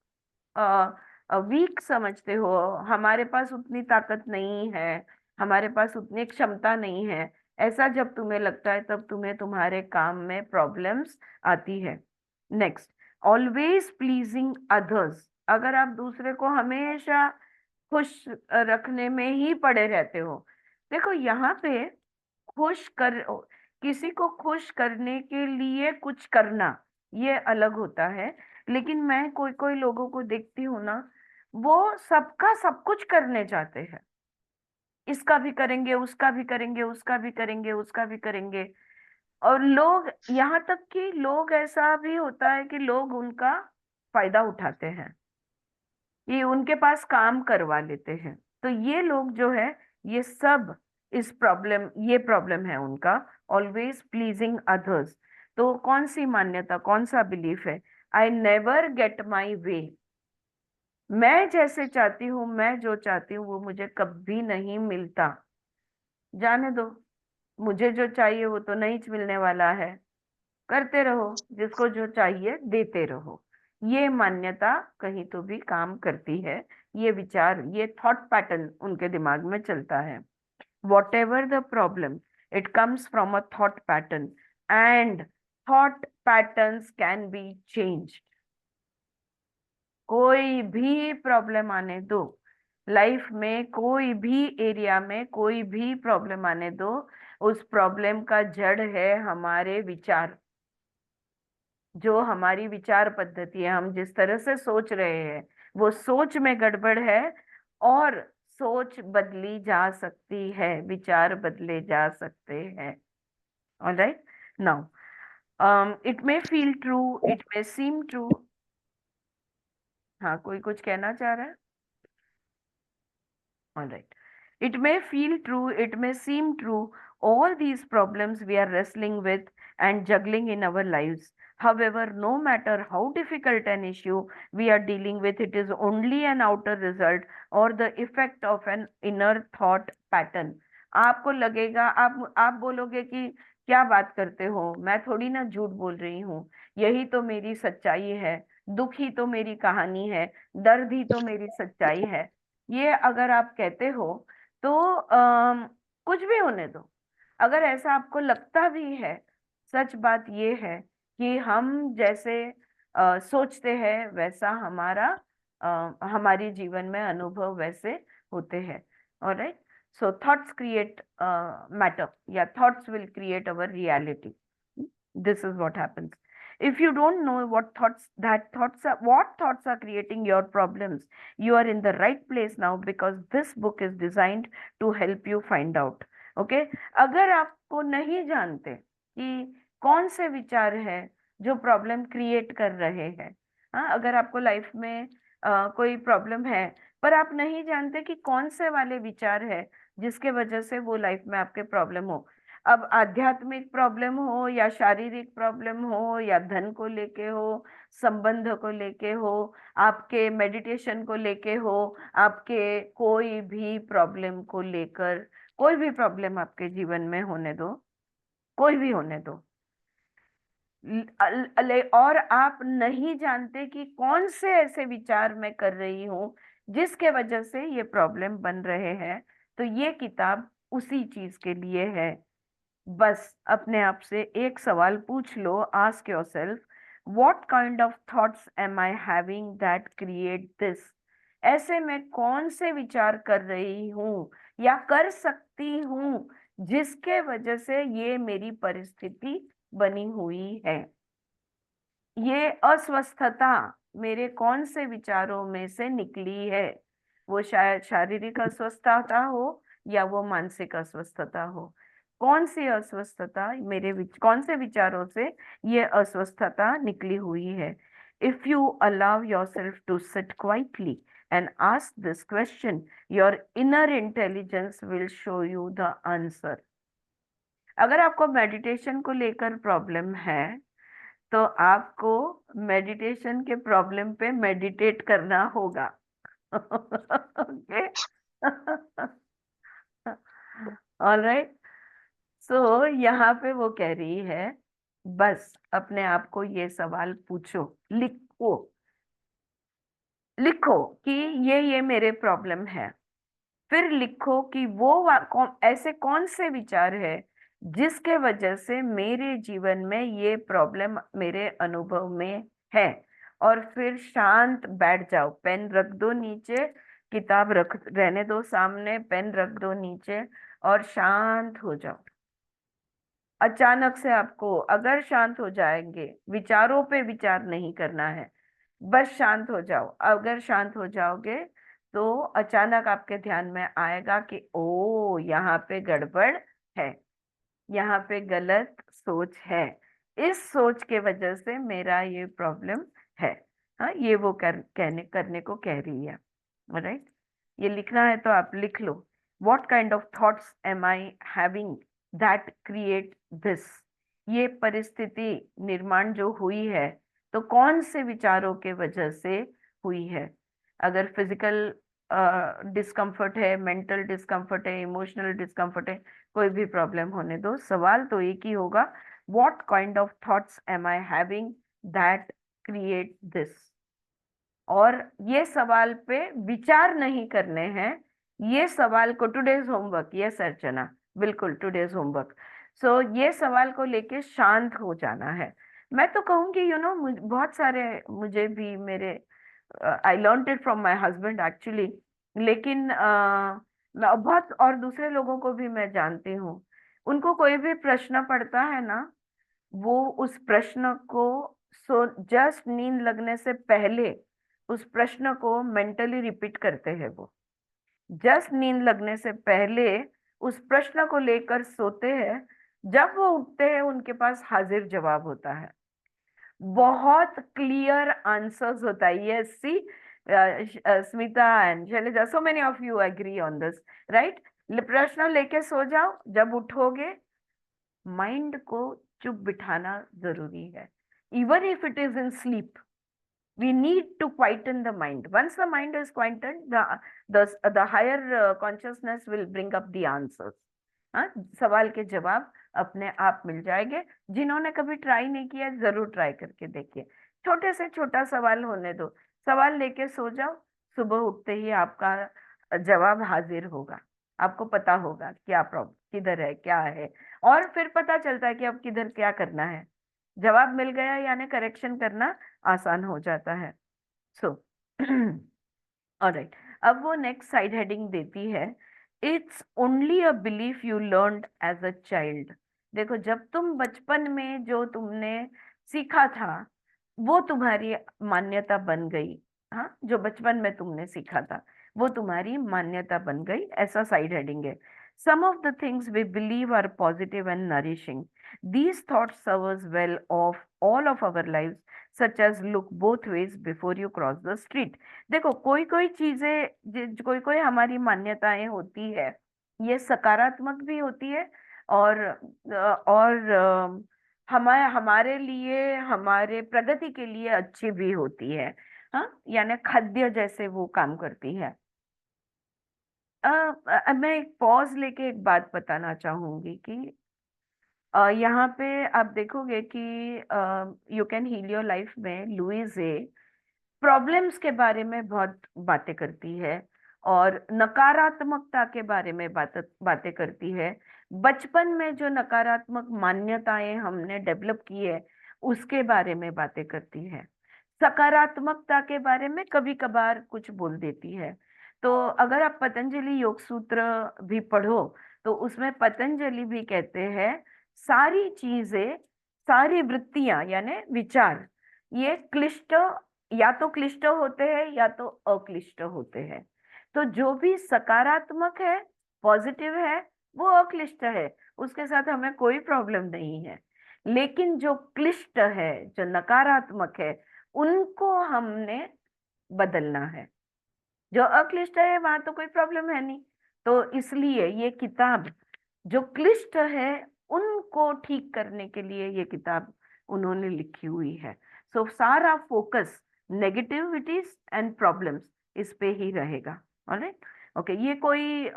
वीक समझते हो, हमारे पास उतनी ताकत नहीं है, हमारे पास उतनी क्षमता नहीं है, ऐसा जब तुम्हें लगता है, तब तुम्हें तुम्हारे काम में प्रॉब्लम्स आती है। Next, always pleasing others. अगर आप दूसरे को हमेशा खुश रखने में ही पड़े रहते हो, देखो यहाँ पे खुश कर किसी को खुश करने के लिए कुछ करना, ये अलग होता है। लेकिन मैं कोई कोई लोगों को देखती हूँ ना, वो सबका सब कुछ करने चाहते हैं, इसका भी करेंगे, उसका भी करेंगे, उसका भी करेंगे, उसका भी करेंगे। और लोग, यहाँ तक कि लोग, ऐसा भी होता है कि लोग उनका फायदा उठाते हैं, ये उनके पास काम करवा लेते हैं। तो ये लोग जो है, ये सब ये प्रॉब्लम है उनका, ऑलवेज प्लीजिंग अदर्स। तो कौन सी मान्यता, कौन सा बिलीफ है? आई नेवर गेट माई वे। मैं जैसे चाहती हूँ, मैं जो चाहती हूँ वो मुझे कभी नहीं मिलता। जाने दो, मुझे जो चाहिए वो तो नहीं मिलने वाला है, करते रहो, जिसको जो चाहिए देते रहो। ये मान्यता कहीं तो भी काम करती है, ये विचार, ये थॉट पैटर्न उनके दिमाग में चलता है। What ever the problem, it comes from a thought pattern, and thought patterns can be changed. कोई भी प्रॉब्लम आने दो लाइफ में, कोई भी एरिया में कोई भी प्रॉब्लम आने दो, उस प्रॉब्लम का जड़ है हमारे विचार। जो हमारी विचार पद्धति है, हम जिस तरह से सोच रहे हैं, वो सोच में गड़बड़ है, और सोच बदली जा सकती है, विचार बदले जा सकते हैं। Alright, now it may feel true, it may seem true. हाँ, कोई कुछ कहना चाह रहा है? Alright, It may feel true, it may seem true. All these problems we are wrestling with and juggling in our lives. However, no matter how difficult an issue we are dealing with, it is only an outer result or the effect of an inner thought pattern. आपको लगेगा, आप बोलोगे कि क्या बात करते हो, मैं थोड़ी ना झूठ बोल रही हूँ, यही तो मेरी सच्चाई है, दुख ही तो मेरी कहानी है, दर्द ही तो मेरी सच्चाई है। ये अगर आप कहते हो तो कुछ भी होने दो। अगर ऐसा आपको लगता भी है, सच बात ये है कि हम जैसे सोचते हैं वैसा हमारी जीवन में अनुभव वैसे होते हैं। ऑलराइट, सो थॉट्स क्रिएट मैटर, या thoughts will create our reality. This is what happens. If you don't know what thoughts are creating your problems, you are in the right place now, because this book is designed to help you find out. Okay? अगर आपको नहीं जानते कि कौन से विचार है जो प्रॉब्लम क्रिएट कर रहे हैं, हाँ, अगर आपको लाइफ में कोई प्रॉब्लम है पर आप नहीं जानते कि कौन से वाले विचार है जिसके वजह से वो लाइफ में आपके प्रॉब्लम हो, अब आध्यात्मिक प्रॉब्लम हो या शारीरिक प्रॉब्लम हो या धन को लेके हो, संबंध को लेके हो, आपके मेडिटेशन को लेके हो, आपके कोई भी प्रॉब्लम को लेकर, कोई भी प्रॉब्लम आपके जीवन में होने दो, कोई भी होने दो, और आप नहीं जानते कि कौन से ऐसे विचार मैं कर रही हूँ जिसके वजह से ये प्रॉब्लम बन रहे हैं, तो ये किताब उसी चीज के लिए है। बस अपने आप से एक सवाल पूछ लो, ask yourself, what kind of thoughts am I having that create this? ऐसे मैं कौन से विचार कर रही हूँ या कर सकती हूँ जिसके वजह से ये मेरी परिस्थिति बनी हुई है? ये अस्वस्थता मेरे कौन से विचारों में से निकली है? वो शायद शारीरिक अस्वस्थता हो या वो मानसिक अस्वस्थता हो। कौन सी अस्वस्थता कौन से विचारों से ये अस्वस्थता निकली हुई है? If you allow yourself to sit quietly and ask this question, your inner intelligence will show you the answer. अगर आपको मेडिटेशन को लेकर प्रॉब्लम है तो आपको मेडिटेशन के प्रॉब्लम पे मेडिटेट करना होगा। Okay, alright. सो यहाँ पे वो कह रही है, बस अपने आप को ये सवाल पूछो, लिखो कि ये मेरे प्रॉब्लम है, फिर लिखो कि वो ऐसे कौन से विचार है जिसके वजह से मेरे जीवन में ये प्रॉब्लम मेरे अनुभव में है, और फिर शांत बैठ जाओ, पेन रख दो नीचे, किताब रहने दो सामने, पेन रख दो नीचे और शांत हो जाओ। अचानक से आपको अगर शांत हो जाएंगे, विचारों पे विचार नहीं करना है, बस शांत हो जाओ। अगर शांत हो जाओगे तो अचानक आपके ध्यान में आएगा कि ओ, यहाँ पे गड़बड़ है, यहाँ पे गलत सोच है, इस सोच के वजह से मेरा ये प्रॉब्लम है। हाँ, ये वो करने को कह रही है। राइट, ये लिखना है तो आप लिख लो, what kind of thoughts am I having that create this? ये परिस्थिति निर्माण जो हुई है तो कौन से विचारों के वजह से हुई है? अगर फिजिकल डिस्कम्फर्ट है, मेंटल डिस्कम्फर्ट है, इमोशनल डिस्कम्फर्ट है, कोई भी प्रॉब्लम होने दो, सवाल तो एक ही होगा, what kind of thoughts am I having that create this? और ये सवाल पे विचार नहीं करने हैं, ये सवाल को टुडेज होमवर्क, यस अर्चना, बिल्कुल टुडेज होमवर्क। सो ये सवाल को लेके शांत हो जाना है। मैं तो कहूंगी बहुत सारे, मुझे भी मेरे I learn it from my husband actually, लेकिन मैं बहुत और दूसरे लोगों को भी मैं जानती हूँ, उनको कोई भी प्रश्न पड़ता है ना, वो उस प्रश्न को जस्ट नींद लगने से पहले उस प्रश्न को मेंटली रिपीट करते हैं। वो जस्ट नींद लगने से पहले उस प्रश्न को लेकर सोते हैं, जब वो उठते हैं उनके पास हाजिर जवाब होता है, बहुत क्लियर आंसर्स होता है। Yes, see, Smita and Shailaja, so many of you agree on this, right? प्रश्न लेके सो जाओ, जब उठोगे माइंड को चुप बिठाना जरूरी है, even if it is in sleep. We need to quieten the mind. Once the mind is quietened, the higher consciousness will bring up the answers. हाँ, सवाल के जवाब अपने आप मिल जाएंगे. जिन्होंने कभी ट्राई नहीं किया जरूर ट्राई करके देखिए. छोटे से छोटा सवाल होने दो, सवाल लेके सो जाओ, सुबह उठते ही आपका जवाब हाजिर होगा. आपको पता होगा क्या प्रॉब्लम किधर है, क्या है, और फिर पता चलता है कि अब किधर क्या करना है. जवाब मिल गया यानी करेक्शन करना आसान हो जाता है. सो ऑलराइट, अब वो नेक्स्ट साइड हेडिंग देती है, it's only a belief you learned as a child. देखो, जब तुम बचपन में जो तुमने सीखा था वो तुम्हारी मान्यता बन गई. हाँ, जो बचपन में तुमने सीखा था वो तुम्हारी मान्यता बन गई, ऐसा साइड हेडिंग है. Some of the things we believe are positive and nourishing. These thoughts serve us well of all of our lives, such as look both ways before you cross the street. देखो, कोई कोई चीजें, कोई कोई हमारी मान्यताएं होती है, ये सकारात्मक भी होती है और हमारे लिए, हमारे प्रगति के लिए अच्छी भी होती है. हाँ, यानी खाद्य जैसे वो काम करती है. मैं एक पॉज लेके एक बात बताना चाहूंगी कि यहाँ पे आप देखोगे कि you can heal your life में लुइस ए प्रॉब्लम्स के बारे में बहुत बातें करती है और नकारात्मकता के बारे में बातें करती है. बचपन में जो नकारात्मक मान्यताएं हमने डेवलप की है उसके बारे में बातें करती है. सकारात्मकता के बारे में कभी कभार कुछ बोल देती है. तो अगर आप पतंजलि योग सूत्र भी पढ़ो तो उसमें पतंजलि भी कहते हैं सारी चीजें, सारी वृत्तियां यानी विचार, ये क्लिष्ट, या तो क्लिष्ट होते हैं या तो अक्लिष्ट होते हैं. तो जो भी सकारात्मक है, पॉजिटिव है, वो अक्लिष्ट है, उसके साथ हमें कोई प्रॉब्लम नहीं है. लेकिन जो क्लिष्ट है, जो नकारात्मक है, उनको हमने बदलना है. जो अक्लिष्ट है वहां तो कोई प्रॉब्लम है नहीं. तो इसलिए ये किताब जो क्लिष्ट है उनको ठीक करने के लिए ये किताब उन्होंने लिखी हुई है. सो सारा फोकस नेगेटिविटीज एंड प्रॉब्लम्स इस पे ही रहेगा. Alright, okay. ये कोई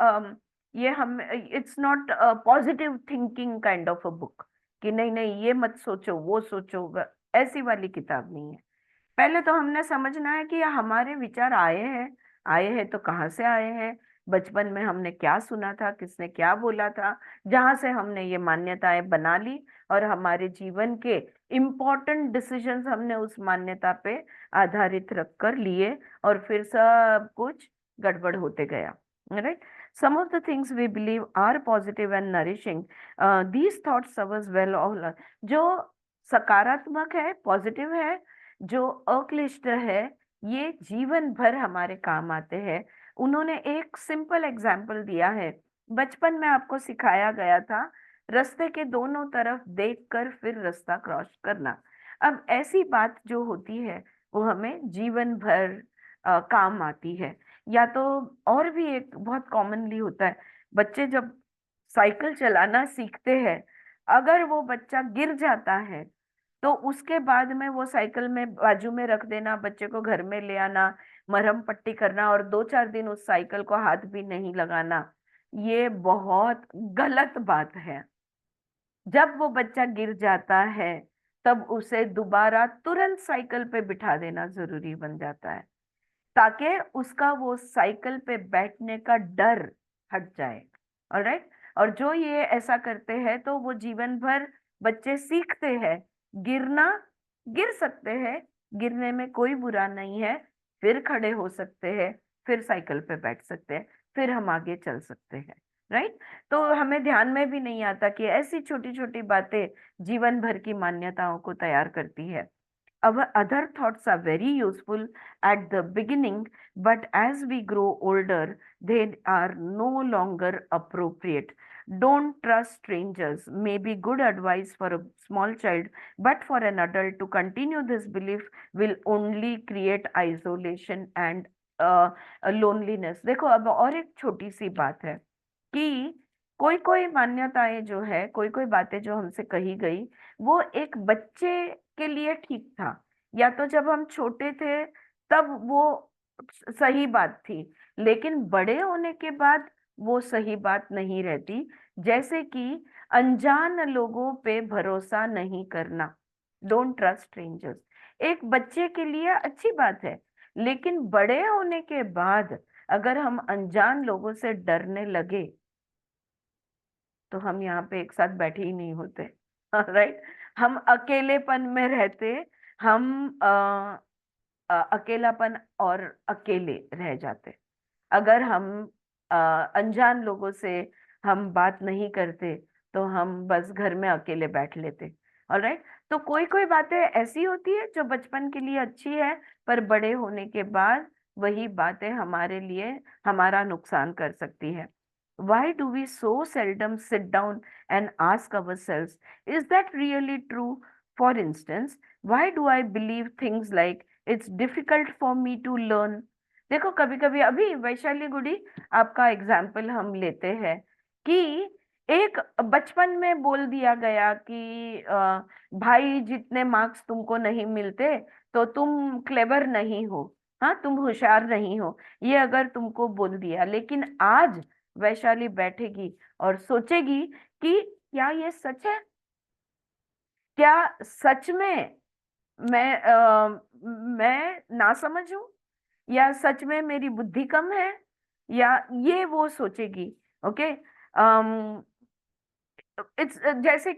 ये हम it's not positive thinking kind of a book कि नहीं नहीं ये मत सोचो, वो सोचो, ऐसी वाली किताब नहीं है. पहले तो हमने समझना है कि हमारे विचार आए हैं तो कहाँ से आए हैं, बचपन में हमने क्या सुना था, किसने क्या बोला था, जहां से हमने ये मान्यताएं बना ली और हमारे जीवन के इम्पोर्टेंट डिसीजंस हमने उस मान्यता पे आधारित रखकर लिए और फिर सब कुछ गड़बड़ होते गया. Right. Some of the things we believe are positive and nourishing. These thoughts serve us well all. जो सकारात्मक है, पॉजिटिव है, जो अक्लिष्ट है, ये जीवन भर हमारे काम आते हैं. उन्होंने एक सिंपल एग्जाम्पल दिया है. बचपन में आपको सिखाया गया था रास्ते के दोनों तरफ देखकर फिर रास्ता क्रॉस करना. अब ऐसी बात जो होती है वो हमें जीवन भर काम आती है. या तो और भी एक बहुत कॉमनली होता है, बच्चे जब साइकिल चलाना सीखते हैं, अगर वो बच्चा गिर जाता है तो उसके बाद में वो साइकिल में बाजू में रख देना, बच्चे को घर में ले आना, मरहम पट्टी करना और 2-4 दिन उस साइकिल को हाथ भी नहीं लगाना, ये बहुत गलत बात है. जब वो बच्चा गिर जाता है तब उसे दोबारा तुरंत साइकिल पे बिठा देना जरूरी बन जाता है ताकि उसका वो साइकिल पे बैठने का डर हट जाए. ऑलराइट. और जो ये ऐसा करते हैं तो वो जीवन भर बच्चे सीखते हैं गिरना, गिर सकते हैं, गिरने में कोई बुरा नहीं है, फिर खड़े हो सकते हैं, फिर साइकिल पे बैठ सकते हैं, फिर हम आगे चल सकते हैं. राइट. तो हमें ध्यान में भी नहीं आता कि ऐसी छोटी छोटी बातें जीवन भर की मान्यताओं को तैयार करती है. Our other thoughts are very useful at the beginning, but as we grow older, they are no longer appropriate. Don't trust strangers may be good advice for a small child, but for an adult to continue this belief will only create isolation and loneliness. देखो अब और एक छोटी सी बात है कि कोई कोई मान्यताएं जो है, कोई कोई बातें जो हमसे कही गई, वो एक बच्चे के लिए ठीक था, या तो जब हम छोटे थे तब वो सही बात थी, लेकिन बड़े होने के बाद वो सही बात नहीं रहती। जैसे कि अनजान लोगों पे भरोसा नहीं करना, डोंट ट्रस्ट स्ट्रेंजर्स, एक बच्चे के लिए अच्छी बात है, लेकिन बड़े होने के बाद अगर हम अनजान लोगों से डरने लगे तो हम यहाँ पे एक साथ बैठे ही नहीं होते, राइट? हम अकेलेपन में रहते, हम अकेलापन और अकेले रह जाते। अगर हम अनजान लोगों से हम बात नहीं करते तो हम बस घर में अकेले बैठ लेते, ऑलराइट? तो कोई कोई बातें ऐसी होती है जो बचपन के लिए अच्छी है, पर बड़े होने के बाद वही बातें हमारे लिए हमारा नुकसान कर सकती है। Why do we so seldom sit down and ask ourselves, is that really true? For instance, why do I believe things like it's difficult for me to learn? देखो कभी कभी, अभी वैशाली गुडी आपका एग्जाम्पल हम लेते हैं कि एक बचपन में बोल दिया गया कि भाई जितने मार्क्स तुमको नहीं मिलते तो तुम क्लेवर नहीं हो, हाँ तुम होशियार नहीं हो, ये अगर तुमको बोल दिया, लेकिन आज वैशाली बैठेगी और सोचेगी कि क्या ये सच है? क्या सच में मैं ना समझूं, या सच में मेरी बुद्धि कम है, या ये वो सोचेगी। ओके, इट्स जैसे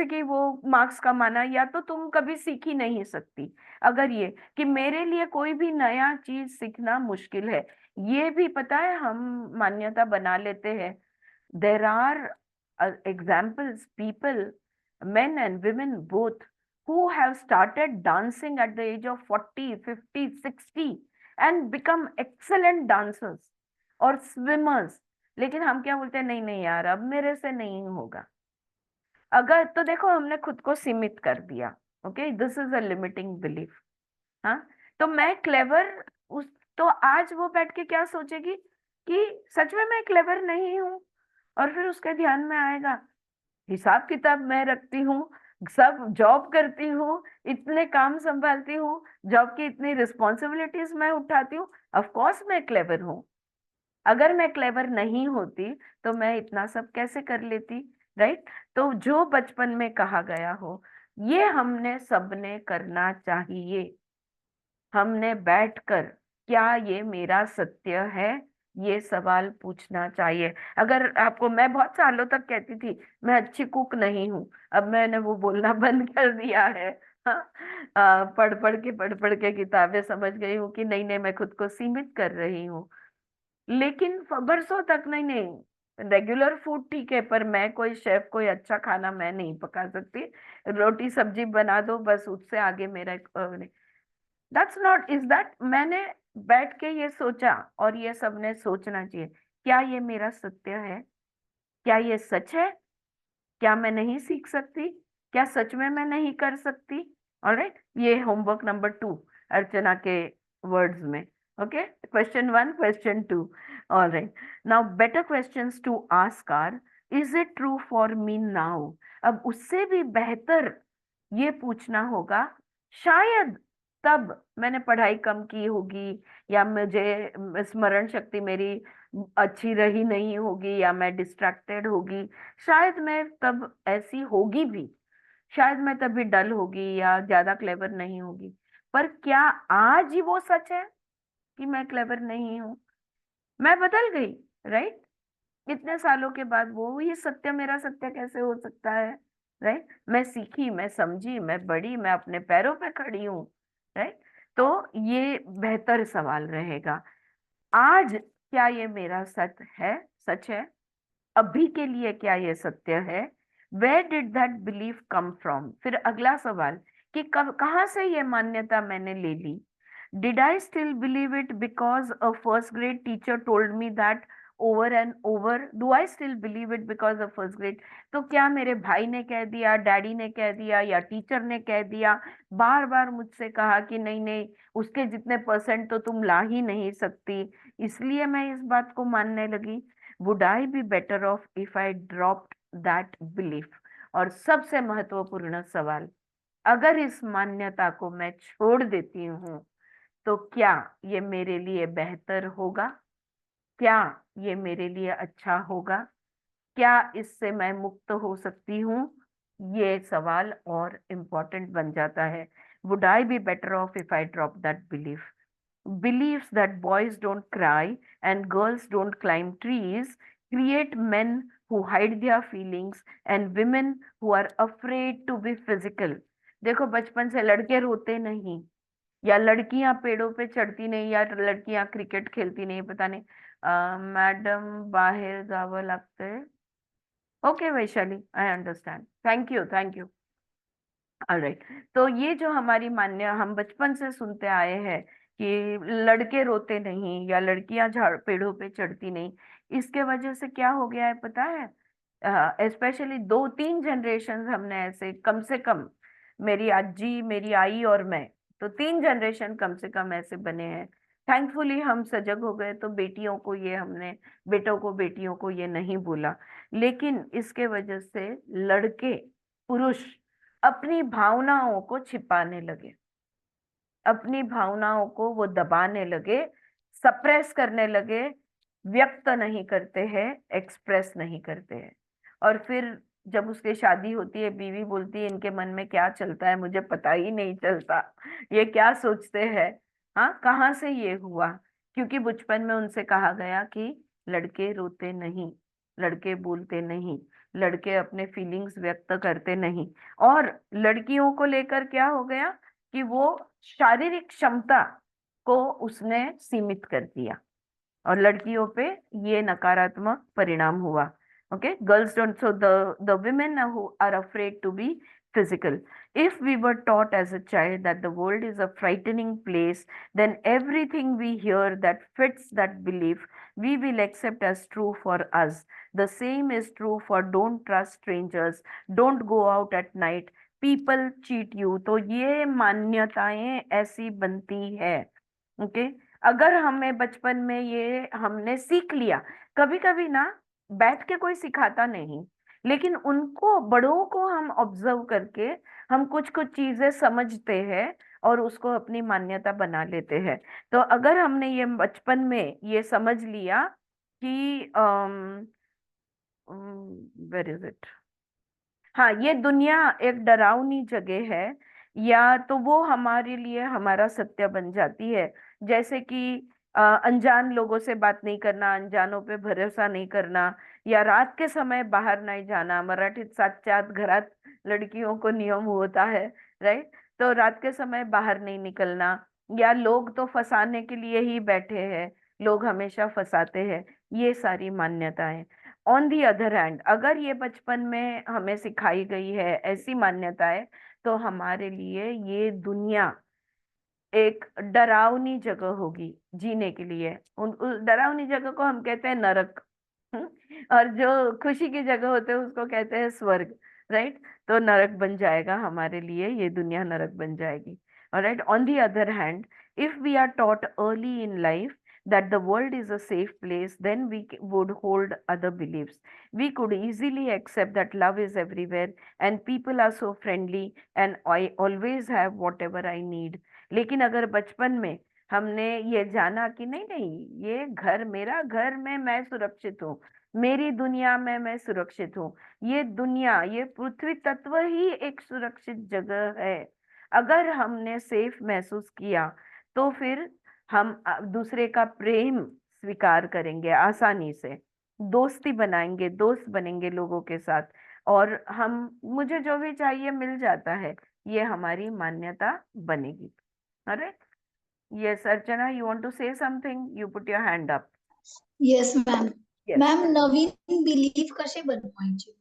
कि वो मार्क्स कमाना, या तो तुम कभी सीख ही नहीं सकती अगर ये कि मेरे लिए कोई भी नया चीज सीखना मुश्किल है, ये भी पता है हम मान्यता बना लेते हैं। There are examples, people, men and women both, who have started dancing at the age of 40, 50, 60 and become excellent dancers or swimmers, लेकिन हम क्या बोलते हैं, नहीं नहीं यार अब मेरे से नहीं होगा। अगर तो देखो हमने खुद को सीमित कर दिया। Okay, this is a limiting belief. हाँ, तो मैं क्लेवर उस तो आज वो बैठ के क्या सोचेगी कि सच में मैं क्लेवर नहीं हूँ, और फिर उसके ध्यान में आएगा हिसाब किताब मैं रखती हूँ, सब जॉब करती हूँ, इतने काम संभालती हूँ, जॉब की इतनी रिस्पॉन्सिबिलिटीज मैं उठाती हूँ, ऑफ कोर्स मैं क्लेवर हूँ। अगर मैं क्लेवर नहीं होती तो मैं इतना सब कैसे कर लेती, राइट? तो जो बचपन में कहा गया हो ये हमने सबने करना चाहिए। हमने बैठकर क्या ये मेरा सत्य है, ये सवाल पूछना चाहिए। अगर आपको, मैं बहुत सालों तक कहती थी मैं अच्छी कुक नहीं हूँ, अब मैंने वो बोलना बंद कर दिया है। हाँ, पढ़ पढ़ के किताबें समझ गई हूँ कि नहीं नहीं मैं खुद को सीमित कर रही हूँ। लेकिन बरसों तक नहीं नहीं, रेगुलर फूड ठीक है, पर मैं कोई शेफ, कोई अच्छा खाना मैं नहीं पका सकती, रोटी सब्जी बना दो बस, उससे आगे मेरा दैट्स नॉट, इज दैट मैंने बैठ के ये सोचा, और ये सबने सोचना चाहिए, क्या ये मेरा सत्य है, क्या ये सच है, क्या मैं नहीं सीख सकती, क्या सच में मैं नहीं कर सकती। ऑलराइट, ये होमवर्क नंबर 2 अर्चना के वर्ड्स में। Okay, question 1, question 2। Alright, now better questions to ask are, is it true for me now? अब उससे भी बेहतर ये पूछना होगा, शायद तब मैंने पढ़ाई कम की होगी, या मुझे स्मरण शक्ति मेरी अच्छी रही नहीं होगी, या मैं डिस्ट्रैक्टेड होगी, शायद मैं तब ऐसी होगी भी, शायद मैं तभी डल होगी या ज्यादा क्लेवर नहीं होगी। पर क्या आज ही वो सच है कि मैं क्लेवर नहीं हूँ? मैं बदल गई, राइट? इतने सालों के बाद वो ही सत्य मेरा सत्य कैसे हो सकता है, राइट? मैं सीखी, मैं समझी, मैं बड़ी, मैं अपने पैरों पे खड़ी हूँ, राइट? तो ये बेहतर सवाल रहेगा, आज क्या ये मेरा सच है? अभी के लिए क्या ये सत्य है? Where did that belief come from? फिर अगला सवाल कि कहाँ से ये मान्यता मैंने ले ली? Did I still believe it because a first grade teacher told me that over and over, do I still believe it because of first grade? तो क्या मेरे भाई ने कह दिया, डैडी ने कह दिया, या टीचर ने कह दिया, बार बार मुझसे कहा कि नहीं नहीं उसके जितने परसेंट तो तुम ला ही नहीं सकती, इसलिए मैं इस बात को मानने लगी? Would I be better of if I dropped that belief? और सबसे महत्वपूर्ण सवाल, अगर इस मान्यता को मैं छोड़ देती हूँ तो क्या ये मेरे लिए बेहतर होगा? क्या ये मेरे लिए अच्छा होगा? क्या इससे मैं मुक्त हो सकती हूँ? ये सवाल और इम्पोर्टेंट बन जाता है। Would I be better of if I drop that belief? Beliefs that boys don't cry and girls don't climb trees create men who hide their feelings and women who are afraid to be physical. देखो, बचपन से लड़के रोते नहीं, या लड़कियां पेड़ों पे चढ़ती नहीं, या लड़कियां क्रिकेट खेलती नहीं, पता नहीं। मैडम बाहेर गावं लागतंय. Okay Vaishali, I understand, thank you thank you. Alright, तो ये जो हमारी हम बचपन से सुनते आए हैं कि लड़के रोते नहीं या लड़कियां झाड़ पेड़ों पे चढ़ती नहीं, इसके वजह से क्या हो गया है पता है? स्पेशली 2-3 जनरेशन हमने ऐसे, कम से कम मेरी आजी, मेरी आई और मैं, तो 3 जनरेशन कम से कम ऐसे बने हैं। थैंकफुली हम सजग हो गए, तो बेटियों को ये हमने, बेटों को बेटियों को ये नहीं बोला, लेकिन इसके वजह से लड़के, पुरुष अपनी भावनाओं को छिपाने लगे, अपनी भावनाओं को वो दबाने लगे, सप्रेस करने लगे, व्यक्त नहीं करते हैं, एक्सप्रेस नहीं करते हैं। और फिर जब उसकी शादी होती है, बीवी बोलती है इनके मन में क्या चलता है मुझे पता ही नहीं चलता, ये क्या सोचते हैं, हाँ कहाँ से ये हुआ? क्योंकि बचपन में उनसे कहा गया कि लड़के रोते नहीं, लड़के बोलते नहीं, लड़के अपने फीलिंग्स व्यक्त करते नहीं। और लड़कियों को लेकर क्या हो गया कि वो शारीरिक क्षमता को उसने सीमित कर दिया, और लड़कियों पे ये नकारात्मक परिणाम हुआ। Okay, girls don't, so the women who are afraid to be physical. If we were taught as a child that the world is a frightening place, then everything we hear that fits that belief we will accept as true for us. The same is true for don't trust strangers, don't go out at night, people cheat you. तो ये मान्यताएं ऐसी बनती है। Okay, अगर हमें बचपन में ये हमने सीख लिया, कभी कभी ना बैठ के कोई सिखाता नहीं, लेकिन उनको, बड़ों को हम ऑब्जर्व करके हम कुछ कुछ चीजें समझते हैं और उसको अपनी मान्यता बना लेते हैं। तो अगर हमने ये बचपन में ये समझ लिया कि वेर इज इट, हाँ ये दुनिया एक डरावनी जगह है, या तो वो हमारे लिए हमारा सत्य बन जाती है। जैसे कि अनजान लोगों से बात नहीं करना, अनजानों पे भरोसा नहीं करना, या रात के समय बाहर नहीं जाना। मराठीत 7च्या आत घरात लड़कियों को नियम होता है, राइट? तो रात के समय बाहर नहीं निकलना, या लोग तो फंसाने के लिए ही बैठे हैं, लोग हमेशा फंसाते हैं, ये सारी मान्यताएं। ऑन दी अदर हैंड, अगर ये बचपन में हमें सिखाई गई है ऐसी मान्यताएं, तो हमारे लिए ये दुनिया एक डरावनी जगह होगी जीने के लिए। उस डरावनी जगह को हम कहते हैं नरक। और जो खुशी की जगह होते हैं उसको कहते हैं स्वर्ग, राइट? तो नरक बन जाएगा हमारे लिए, ये दुनिया नरक बन जाएगी। Alright, on the other hand, if we are taught early in life that the world is a safe place, then we would hold other beliefs. We could easily accept that love is everywhere and people are so friendly and I always have whatever I need. लेकिन अगर बचपन में हमने ये जाना कि नहीं नहीं, ये घर, मेरा घर में मैं सुरक्षित हूँ, मेरी दुनिया में मैं सुरक्षित हूँ, ये दुनिया, ये पृथ्वी तत्व ही एक सुरक्षित जगह है, अगर हमने सेफ महसूस किया, तो फिर हम दूसरे का प्रेम स्वीकार करेंगे आसानी से, दोस्ती बनाएंगे, दोस्त बनेंगे लोगों के साथ, और हम, मुझे जो भी चाहिए मिल जाता है, ये हमारी मान्यता बनेगी। अरे yes Archana, you want to say something? You put your hand up. Yes ma'am. Yes. Ma'am, नवीन बिलीफ कसे बनवायचे?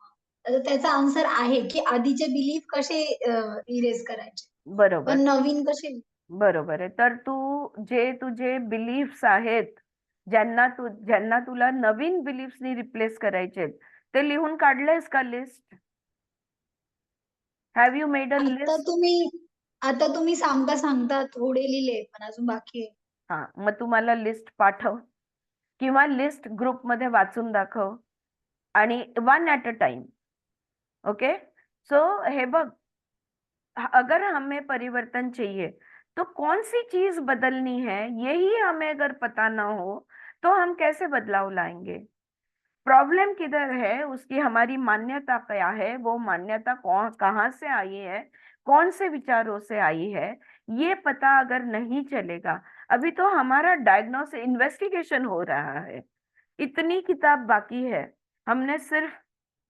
आता त्याचा आन्सर आहे की आधीचे बिलीफ कसे इरेज करायचे, बरोबर, पण नवीन कसे? बरोबर आहे। तर तू जे तुझे बिलीफ्स आहेत ज्यांना तुला नवीन बिलीफ्सनी रिप्लेस करायचे ते लिहून काढलंयस का list? Have you made a list? आता तुम्ही सांगता थोडे लिहिले पण अजून बाकी आहे. हा, मग तू मला लिस्ट पाठव किंवा लिस्ट ग्रुपमध्ये वाचून दाखव आणि 1 at a टाइम. ओके, सो हे बघ, अगर हमें परिवर्तन चाहिए तो कौन सी चीज बदलनी है यही हमें अगर पता ना हो तो हम कैसे बदलाव लाएंगे? प्रॉब्लम किधर है, उसकी हमारी मान्यता क्या है, वो मान्यता कहाँ से आई है, कौन से विचारों से आई है, ये पता अगर नहीं चलेगा, अभी तो हमारा डायग्नोसिस इन्वेस्टिगेशन हो रहा है, इतनी किताब बाकी है, हमने सिर्फ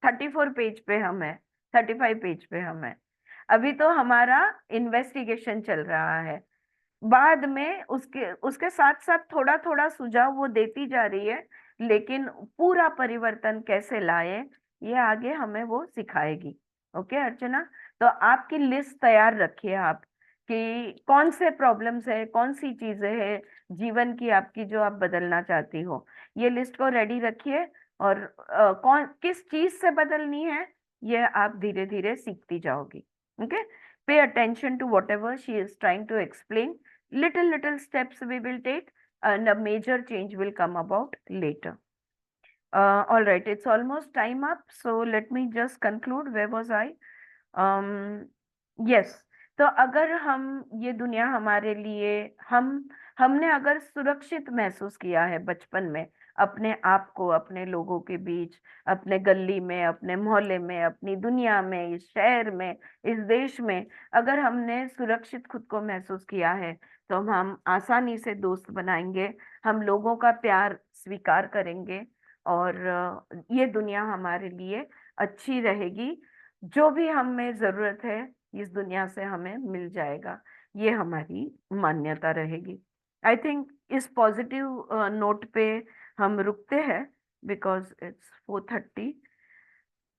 34 पेज पे हम है, 35 पेज पे हम है, अभी तो हमारा इन्वेस्टिगेशन चल रहा है। बाद में उसके साथ साथ थोड़ा थोड़ा सुझाव वो देती जा रही है, लेकिन पूरा परिवर्तन कैसे लाए ये आगे हमें वो सिखाएगी। ओके अर्चना, तो आपकी लिस्ट तैयार रखिए आप कि कौन से प्रॉब्लम्स है, कौन सी चीजें हैं जीवन की आपकी जो आप बदलना चाहती हो, ये लिस्ट को रेडी रखिए और कौन किस चीज से बदलनी है ये आप धीरे धीरे सीखती जाओगी। Okay, pay attention to whatever she is trying to explain. Little steps we will take and a major change will come about later. All right, it's almost time up, so let me just conclude. Where was I? Yes, तो अगर हम ये दुनिया हमारे लिए हमने अगर सुरक्षित महसूस किया है बचपन में अपने आप को, अपने लोगों के बीच, अपने गली में, अपने मोहल्ले में, अपनी दुनिया में, इस शहर में, इस देश में, अगर हमने सुरक्षित खुद को महसूस किया है तो हम आसानी से दोस्त बनाएंगे, हम लोगों का प्यार स्वीकार करेंगे और ये दुनिया हमारे लिए अच्छी रहेगी। जो भी हमें जरूरत है इस दुनिया से हमें मिल जाएगा, ये हमारी मान्यता रहेगी। आई थिंक इस पॉजिटिव नोट पे हम रुकते हैं बिकॉज इट्स 4:30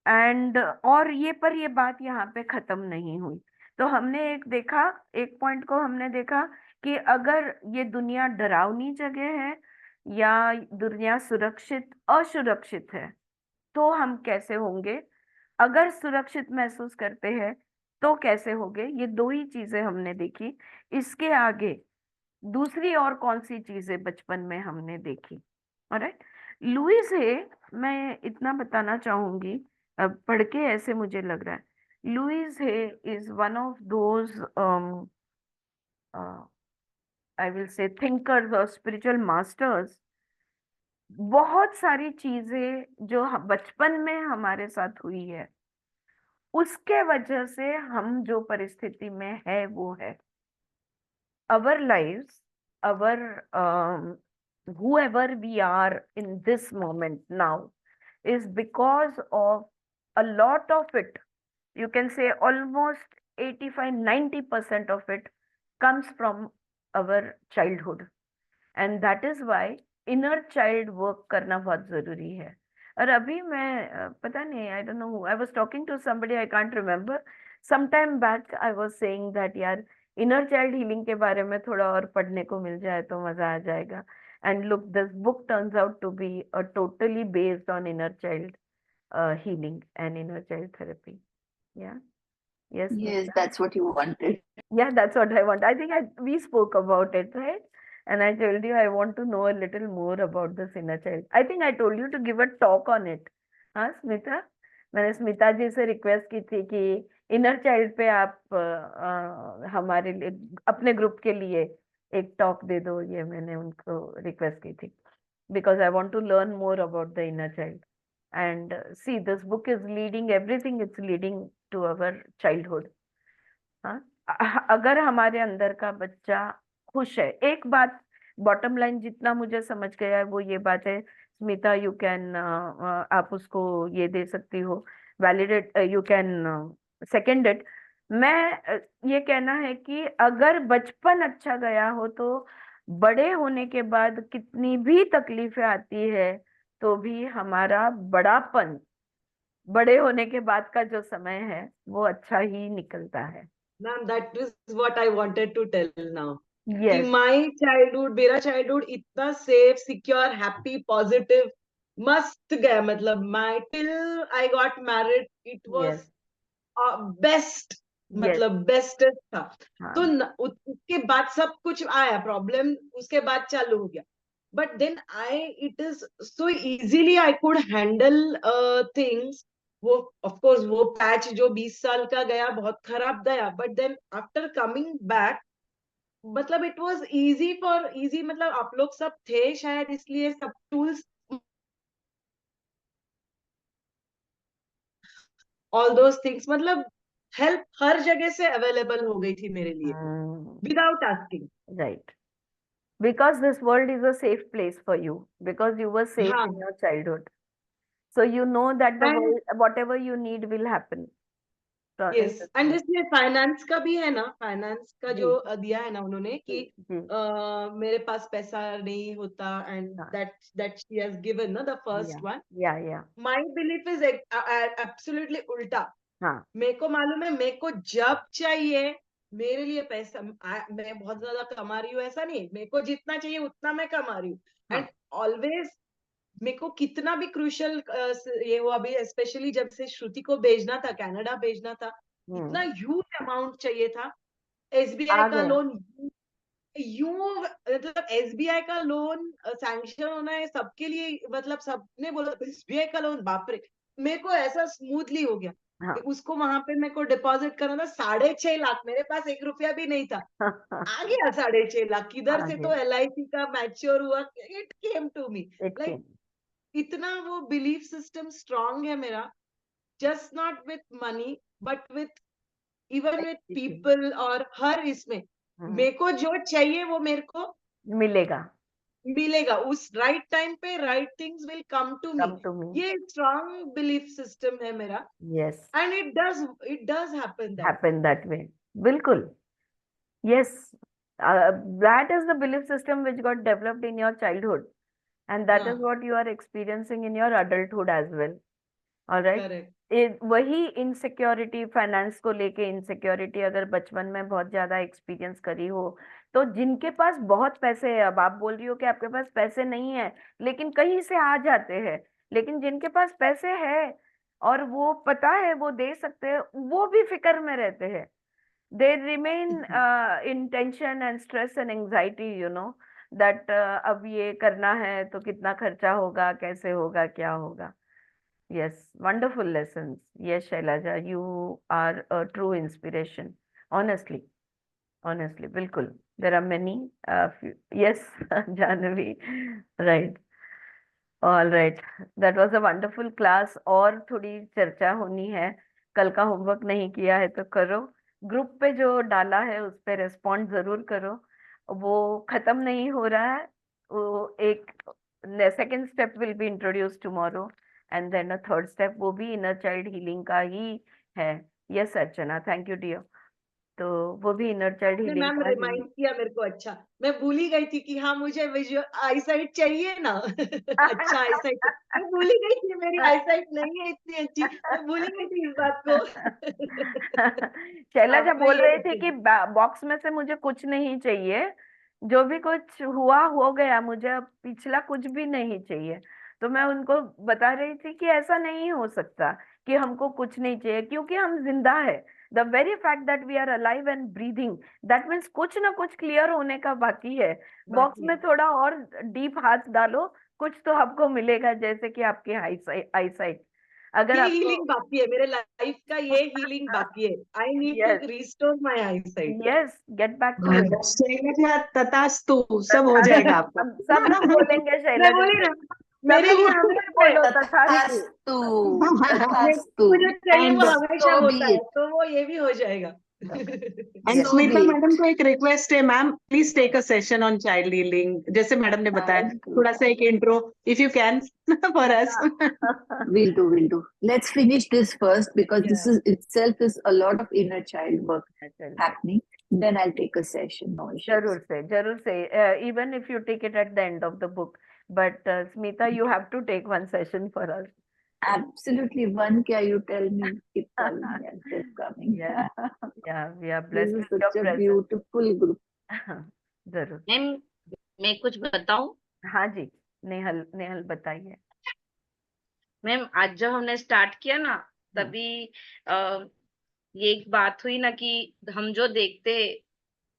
एंड और ये बात यहाँ पे खत्म नहीं हुई। तो हमने एक पॉइंट को हमने देखा कि अगर ये दुनिया डरावनी जगह है या दुनिया असुरक्षित है तो हम कैसे होंगे, अगर सुरक्षित महसूस करते हैं तो कैसे होंगे, ये 2 ही चीजें हमने देखी। इसके आगे दूसरी और कौन सी चीजें बचपन में हमने देखी। ऑलराइट, लुईस हे, मैं इतना बताना चाहूंगी, पढ़ के ऐसे मुझे लग रहा है, Louise Hay is one of those I will say thinkers और स्पिरिचुअल मास्टर्स। बहुत सारी चीजें जो बचपन में हमारे साथ हुई है उसके वजह से हम जो परिस्थिति में है वो है। Our lives, whoever we are in this moment now is because of a lot of it. You can say almost 85-90% of it comes from our childhood, and that is why inner child work करना बहुत जरूरी है। और अभी मैं पता नहीं, I don't know, I was talking to somebody, I can't remember, some time back I was saying that यार इनर चाइल्ड हीलिंग के बारे में थोड़ा और पढ़ने को मिल जाए तो मजा आ जाएगा। And look, this book turns out to be totally based on inner child healing and inner child therapy. Yeah. Yes. Yes, that's what you wanted. Yeah, that's what I want. I think we spoke about it, right? And I told you I want to know a little more about this inner child. I think I told you to give a talk on it. हाँ स्मिता, मैंने स्मिता जी से request की थी कि inner child पे आप हमारे लिए, अपने ग्रुप के लिए एक टॉक दे दो, ये मैंने उनको रिक्वेस्ट की थी because I want to learn more about the inner child. And see, this book is leading everything, it's leading to our childhood. हाँ, अगर हमारे अंदर का बच्चा खुश है, एक बात बॉटम लाइन जितना मुझे समझ गया है वो ये बात है, स्मिता यू कैन, आप उसको ये दे सकती हो, validate, you can second it. मैं ये कहना है कि अगर बचपन अच्छा गया हो तो बड़े होने के बाद कितनी भी तकलीफें आती है तो भी हमारा बड़ापन, बड़े होने के बाद का जो समय है वो अच्छा ही निकलता है। Ma'am, that is what I wanted to tell now. कि yes, मेरा चाइल्डहुड इतना सेफ, सिक्योर, हैप्पी, पॉजिटिव, मस्त गया. मतलब my till I got married it yes, was best, yes, मतलब बेस्टेस्ट था. तो हाँ, उसके बाद सब कुछ आया, प्रॉब्लम उसके बाद चालू हो गया. But then it is so easily I could handle things. वो ऑफ कोर्स वो पैच जो 20 साल का गया बहुत खराब गया, but then after coming back, मतलब it was easy for easy, मतलब आप लोग सब थे शायद इसलिए सब टूल्स, ऑल दोस थिंग्स, मतलब हेल्प हर जगह से अवेलेबल हो गई थी मेरे लिए without asking. right. Because this world is a safe place for you, because you were safe हाँ. in your childhood. So you know that the and world, whatever you need will happen in yes, this and world. इसलिए finance का भी है ना, finance का जी, जो दिया है ना उन्होंने कि जी, मेरे पास पैसा नहीं होता, एंड हाँ, दैट शी हैज गिवन ना the first one. yeah, my belief is absolutely उल्टा. हाँ, मेरे को मालूम है, मेरे को जब चाहिए मेरे लिए पैसा, मैं बहुत ज्यादा कमा रही हूँ ऐसा नहीं, मेरे को जितना चाहिए उतना मैं कमा रही हूँ. हाँ, एंड ऑलवेज मेरे को कितना भी क्रूशल ये हुआ, अभी स्पेशली जब से श्रुति को भेजना था, कनाडा भेजना था, इतना ह्यूज अमाउंट चाहिए था. एसबीआई आ का गया. लोन यूं, मतलब एसबीआई का लोन सैंक्शन होना है सबके लिए, मतलब सबने बोला एसबीआई का लोन, बाप रे. मेरे को ऐसा स्मूथली हो गया. हाँ, उसको वहां पे मेरे को डिपॉजिट करना था 6.5 लाख, मेरे पास 1 रुपया भी नहीं था. आ गया 6.5 लाख किधर आ से, गया. तो LIC का मैच्योर हुआ, it came to me. It like came. इतना वो बिलीफ सिस्टम स्ट्रांग है मेरा, just not with money but with even with Everything. People, और हर इसमें मेरे को जो चाहिए वो मेरे को मिलेगा. मिलेगा. उस राइट टाइम पे right things will come to me. Come to me. ये स्ट्रांग बिलीफ सिस्टम है मेरा, Yes, and it does happen that. happen that way. बिल्कुल. Yes, that is the belief system which got developed in your childhood, and that is हाँ, what you are experiencing in your adulthood as well. All right. Correct. वही insecurity, finance को लेके insecurity अगर बचपन में बहुत ज्यादा एक्सपीरियंस करी हो, तो जिनके पास बहुत पैसे है, अब आप बोल रही हो कि आपके पास पैसे नहीं है लेकिन कहीं से आ जाते हैं, लेकिन जिनके पास पैसे है और वो पता है वो दे सकते हैं, वो भी फिक्र में रहते हैं. they remain in tension and stress and anxiety, that अब ये करना है तो कितना खर्चा होगा, कैसे होगा, क्या होगा. Yes, wonderful lessons. Yes, Shailaja, you are a true inspiration. Honestly, honestly, bilkul. There are many. Yes, Jahnavi. Right. All right. That was a wonderful class. और थोड़ी चर्चा होनी है. कल का होमवर्क नहीं किया है तो करो. ग्रुप पे जो डाला है उस पे रेस्पॉन्ड जरूर करो. वो खत्म नहीं हो रहा है. वो एक second step will be introduce tomorrow, and then a third step, वो भी इनर चाइल्ड हीलिंग का ही है. Yes Archana, thank you dear. तो वो भी इनर चाइल्ड आपने हीलिंग मैम का ही. रिमाइंड किया मेरे को. अच्छा, मैं भूल ही गई थी कि हाँ मुझे विजुअल आईसाइट चाहिए ना. अच्छा आईसाइट, मैं भूल ही गई थी, मेरी आईसाइट नहीं है इतनी अच्छी, मैं भूल ही गई थी इस बात को. शैलजा अब मैं बोल ये रही थी कि रखूंगी. बॉक्स में से मुझे कुछ नहीं चाहिए, जो भी कुछ हुआ हो गया, मुझे अब पिछला कुछ भी नहीं चाहिए. तो मैं उनको बता रही थी कि ऐसा नहीं हो सकता कि हमको कुछ नहीं चाहिए, क्योंकि हम जिंदा है. The very fact that we are alive and breathing, that means कुछ ना कुछ क्लियर होने का बाकी है. बॉक्स बाकी में है. थोड़ा और डीप हाथ डालो, कुछ तो आपको मिलेगा, जैसे कि आपकी आई साइट. अगर ये आपको हीलिंग बाकी है, मेरे लाइफ का ये हीलिंग बाकी है. I need to yes, restore my eyesight. Yes, get back to it. Shailaja तथास्तु, सब हो जाएगा आपका. हम सब लोग बोलेंगे मैं शैलजा बोली से. ना, मेरे सभी लिए उठ के हमेशा बोलो तथास्तु. तथास्तु मेरे तथास्तु को जो चाहिए एंड वो हमेशा so be होता है, it तो वो ये भी हो जाएगा. And so Smita be it madam को एक रिक्वेस्ट है ma'am, please take a session on child healing, जैसे मैडम ने बताया, thank you थोड़ा सा एक intro if you can for us. we'll do let's finish this first because this Yeah. is itself is a lot of inner child work happening then I'll take a session no issues जरूर से even if you take it at the end of the book, but Smita, you have to take one session for us. absolutely one kya you tell me keep calling and keep coming Yeah, we are this blessed is with your such a presence. beautiful group जरूर। Ma'am मैं कुछ बताऊं? हाँ जी, नेहल नेहल बताइए। Ma'am आज जब हमने start किया ना, हम्म, तभी ये एक बात हुई ना कि हम जो देखते हैं,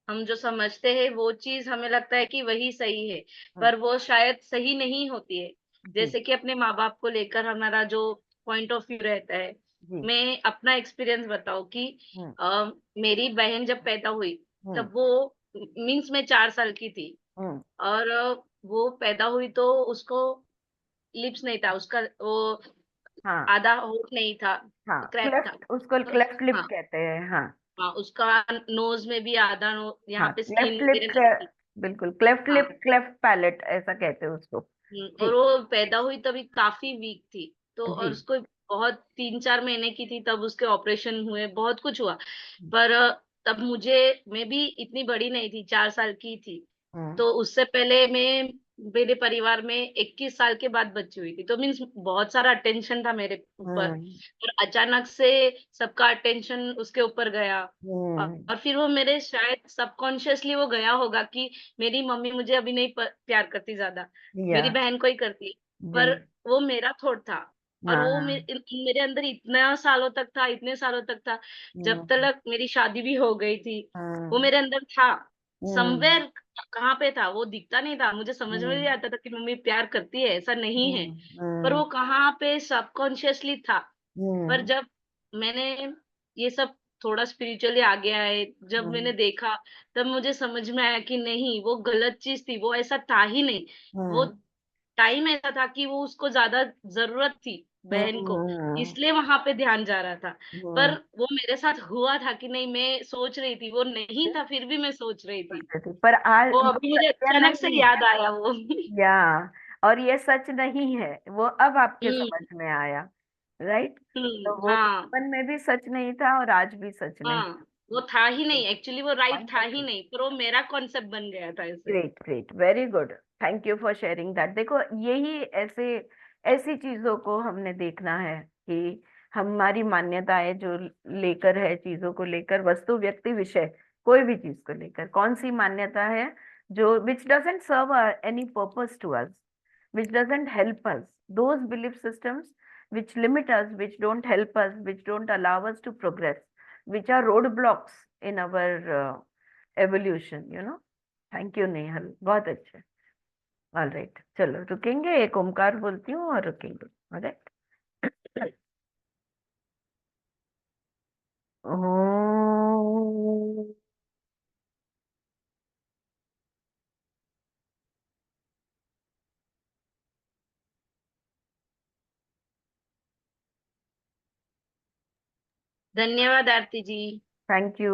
हम जो समझते हैं वो चीज हमें लगता है कि वही सही है, हम्म, पर वो शायद सही नहीं होती है। जी जैसे कि अपने माँ बाप को लेकर हमारा जो पॉइंट ऑफ व्यू रहता है, जी। मैं अपना एक्सपीरियंस बताऊं कि हम्म, मेरी बहन जब पैदा हुई, हम्म, तब वो मीन्स मैं 4 साल की थी। हम्म, और वो पैदा हुई तो उसको लिप्स नहीं था, उसका वो हाँ आधा होठ नहीं था, हाँ, क्रैक था। क्लेफ्ट, उसको तो क्लेफ्ट लिप हाँ, कहते हैं। हाँ हाँ उसका नोज में भी आधा यहाँ हाँ, पे क्लेफ्ट स्किन लिप, मेरे नहीं थी। बिल्कुल क्लेफ्ट हाँ। लिप, क्लेफ्ट पैलेट ऐसा कहते हैं उसको। और जी वो पैदा हुई तभी काफी वीक थी, तो जी। और उसको बहुत 3-4 महीने की थी तब उसके ऑपरेशन हुए, बहुत कुछ हुआ। पर तब मैं भी इतनी बड़ी नहीं थी, 4 साल की थी। हम्म, तो उससे पहले मैं मेरे परिवार में 21 साल के बाद बच्ची हुई थी, तो मीन्स बहुत सारा अटेंशन था मेरे ऊपर। हम्म, और अचानक से सबका अटेंशन उसके ऊपर गया। हम्म, और फिर वो मेरे शायद सबकॉन्शियसली वो गया होगा कि मेरी मम्मी मुझे अभी नहीं प्यार करती ज्यादा, या मेरी बहन को ही करती है। जी। पर वो मेरा थॉट था, और वो हाँ। मेरे अंदर इतना सालों तक था, इतने सालों तक था, जब हम्म, तक मेरी शादी भी हो गई थी। वो हम्म, मेरे अंदर था, हम्म, समवेयर। कहाँ पे था वो दिखता नहीं था, मुझे समझ में नहीं हम्म, आता था कि मम्मी प्यार करती है, ऐसा नहीं है। पर हम्म, वो कहाँ पे सबकॉन्शियसली था। पर हम्म, जब मैंने ये सब थोड़ा स्पिरिचुअली आ गया है, जब मैंने हम्म, देखा, तब मुझे समझ में आया कि नहीं, वो गलत चीज थी, वो ऐसा था ही नहीं। वो हम्म, टाइम ऐसा था कि वो उसको ज्यादा जरूरत थी बहन को, हम्म, इसलिए वहां पे ध्यान जा रहा था। पर हम्म, वो मेरे साथ हुआ था कि नहीं, मैं सोच रही थी, वो नहीं था फिर भी मैं सोच रही थी। पर आज वो वो अभी मुझे सत्य अचानक से नहीं है। याद आया वो। या, और ये सच नहीं है, वो अब आपके हम्म। समझ में आया, राइट? तो वो हाँ। बचपन में भी सच नहीं था और आज भी सच नहीं। हाँ वो था ही नहीं, एक्चुअली वो राइट था ही वंडरफुल, नहीं, पर वो मेरा कॉन्सेप्ट बन गया था ऐसे। Great great, very good. Thank you for sharing that. देखो, यही ऐसे ऐसी चीजों को हमने देखना है कि हमारी मान्यताएं जो लेकर है, चीजों को लेकर, वस्तु व्यक्ति विषय, कोई भी चीज को लेकर कौन सी मान्यता है जो which doesn't serve any purpose to us, which doesn't help us, those belief systems which limit us, which don't help us, which don't allow us to progress, which are roadblocks in our evolution, you know. Thank you Nehal, बहुत अच्छे। All right, चलो रुकेंगे, एक ओमकार बोलती हूँ और रुकेंगे। Alright. ओम। धन्यवाद आरती जी। Thank you.